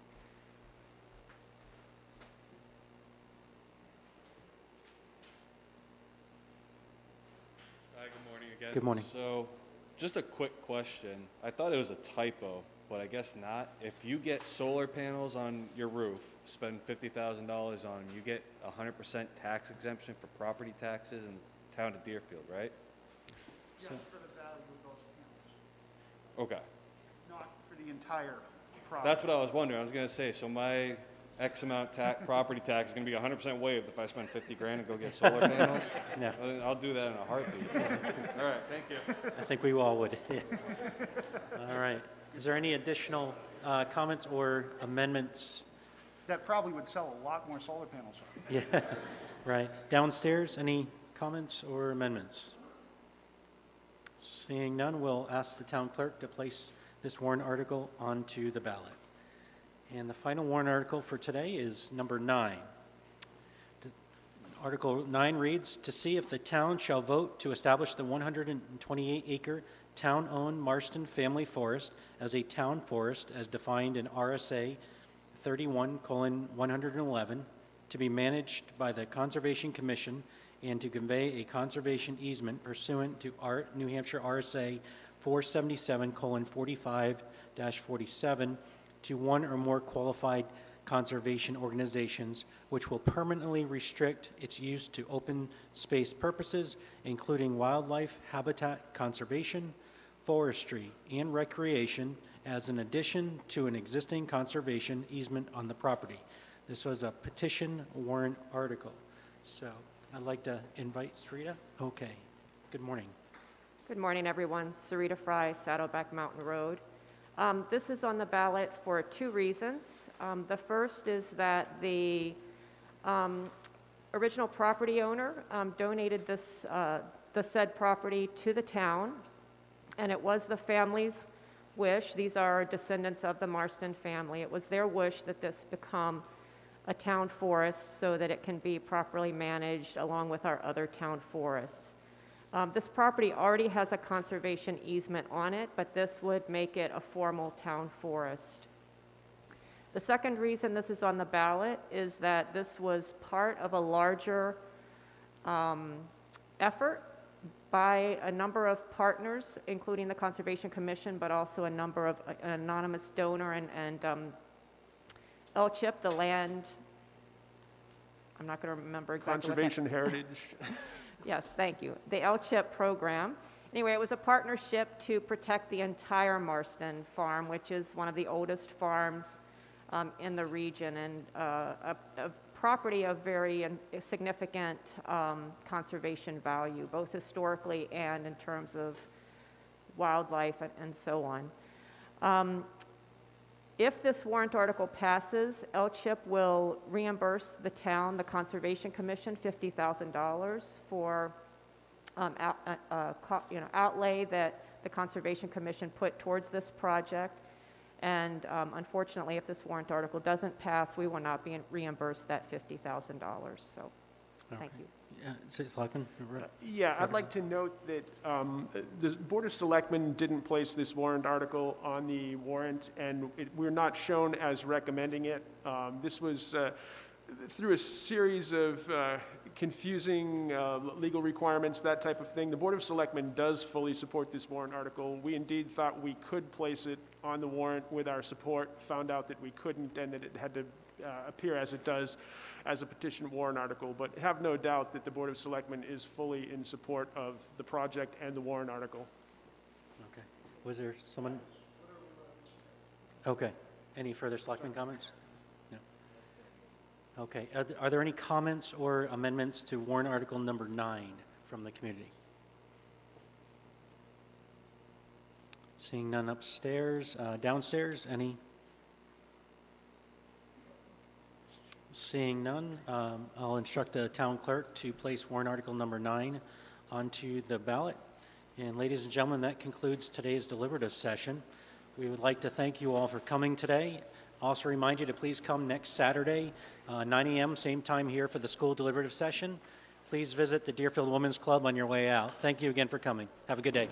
Hi, good morning again. Good morning. So, just a quick question. I thought it was a typo, but I guess not. If you get solar panels on your roof, spend $50,000 on them, you get 100% tax exemption for property taxes in the town of Deerfield, right? Yes, for the value of those panels, Okay. not for the entire property. That's what I was wondering. I was going to say, so my X amount property tax is going to be 100% waived if I spend 50 grand and go get solar panels? No. I'll do that in a heartbeat. All right, thank you. I think we all would. All right. Is there any additional comments or amendments? That probably would sell a lot more solar panels. Yeah, right. Downstairs, any comments or amendments? Seeing none, we'll ask the town clerk to place this warrant article onto the ballot. And the final warrant article for today is number 9. Article 9 reads, to see if the town shall vote to establish the 128-acre town-owned Marston Family Forest as a town forest as defined in RSA 31:111, to be managed by the Conservation Commission and to convey a conservation easement pursuant to New Hampshire RSA 477:45-47 to one or more qualified conservation organizations, which will permanently restrict its use to open space purposes, including wildlife habitat conservation, forestry, and recreation, as an addition to an existing conservation easement on the property. This was a petition warrant article. So I'd like to invite Sarita. Okay. Good morning. Good morning, everyone. Sarita Fry, Saddleback Mountain Road. This is on the ballot for two reasons. The first is that the original property owner donated the said property to the town, and it was the family's wish. These are descendants of the Marston family. It was their wish that this become a town forest so that it can be properly managed along with our other town forests. This property already has a conservation easement on it, but this would make it a formal town forest. The second reason this is on the ballot is that this was part of a larger effort by a number of partners, including the Conservation Commission, but also a number of an anonymous donor and LCHIP, the land, I'm not going to remember exactly Conservation Heritage. Yes, thank you. The LCHIP program. Anyway, it was a partnership to protect the entire Marston farm, which is one of the oldest farms in the region, and a property of very significant conservation value, both historically and in terms of wildlife and so on. If this warrant article passes, LCHIP will reimburse the town, the Conservation Commission, $50,000 for outlay that the Conservation Commission put towards this project. And unfortunately, if this warrant article doesn't pass, we will not be reimbursed that $50,000. So, thank you. Selectman? Yeah, I'd like to note that the Board of Selectmen didn't place this warrant article on the warrant, and we're not shown as recommending it. This was through a series of confusing legal requirements, that type of thing. The Board of Selectmen does fully support this warrant article. We indeed thought we could place it on the warrant with our support, found out that we couldn't, and that it had to appear as it does as a petition warrant article, but have no doubt that the Board of Selectmen is fully in support of the project and the warrant article. Okay. Was there someone? Okay. Any further Selectmen comments? No. Okay. Are there any comments or amendments to warrant article number 9 from the community? Seeing none upstairs. Downstairs, any? Seeing none, I'll instruct the town clerk to place warrant article number 9 onto the ballot. And ladies and gentlemen, that concludes today's deliberative session. We would like to thank you all for coming today. Also remind you to please come next Saturday, 9 a.m., same time here for the school deliberative session. Please visit the Deerfield Women's Club on your way out. Thank you again for coming. Have a good day.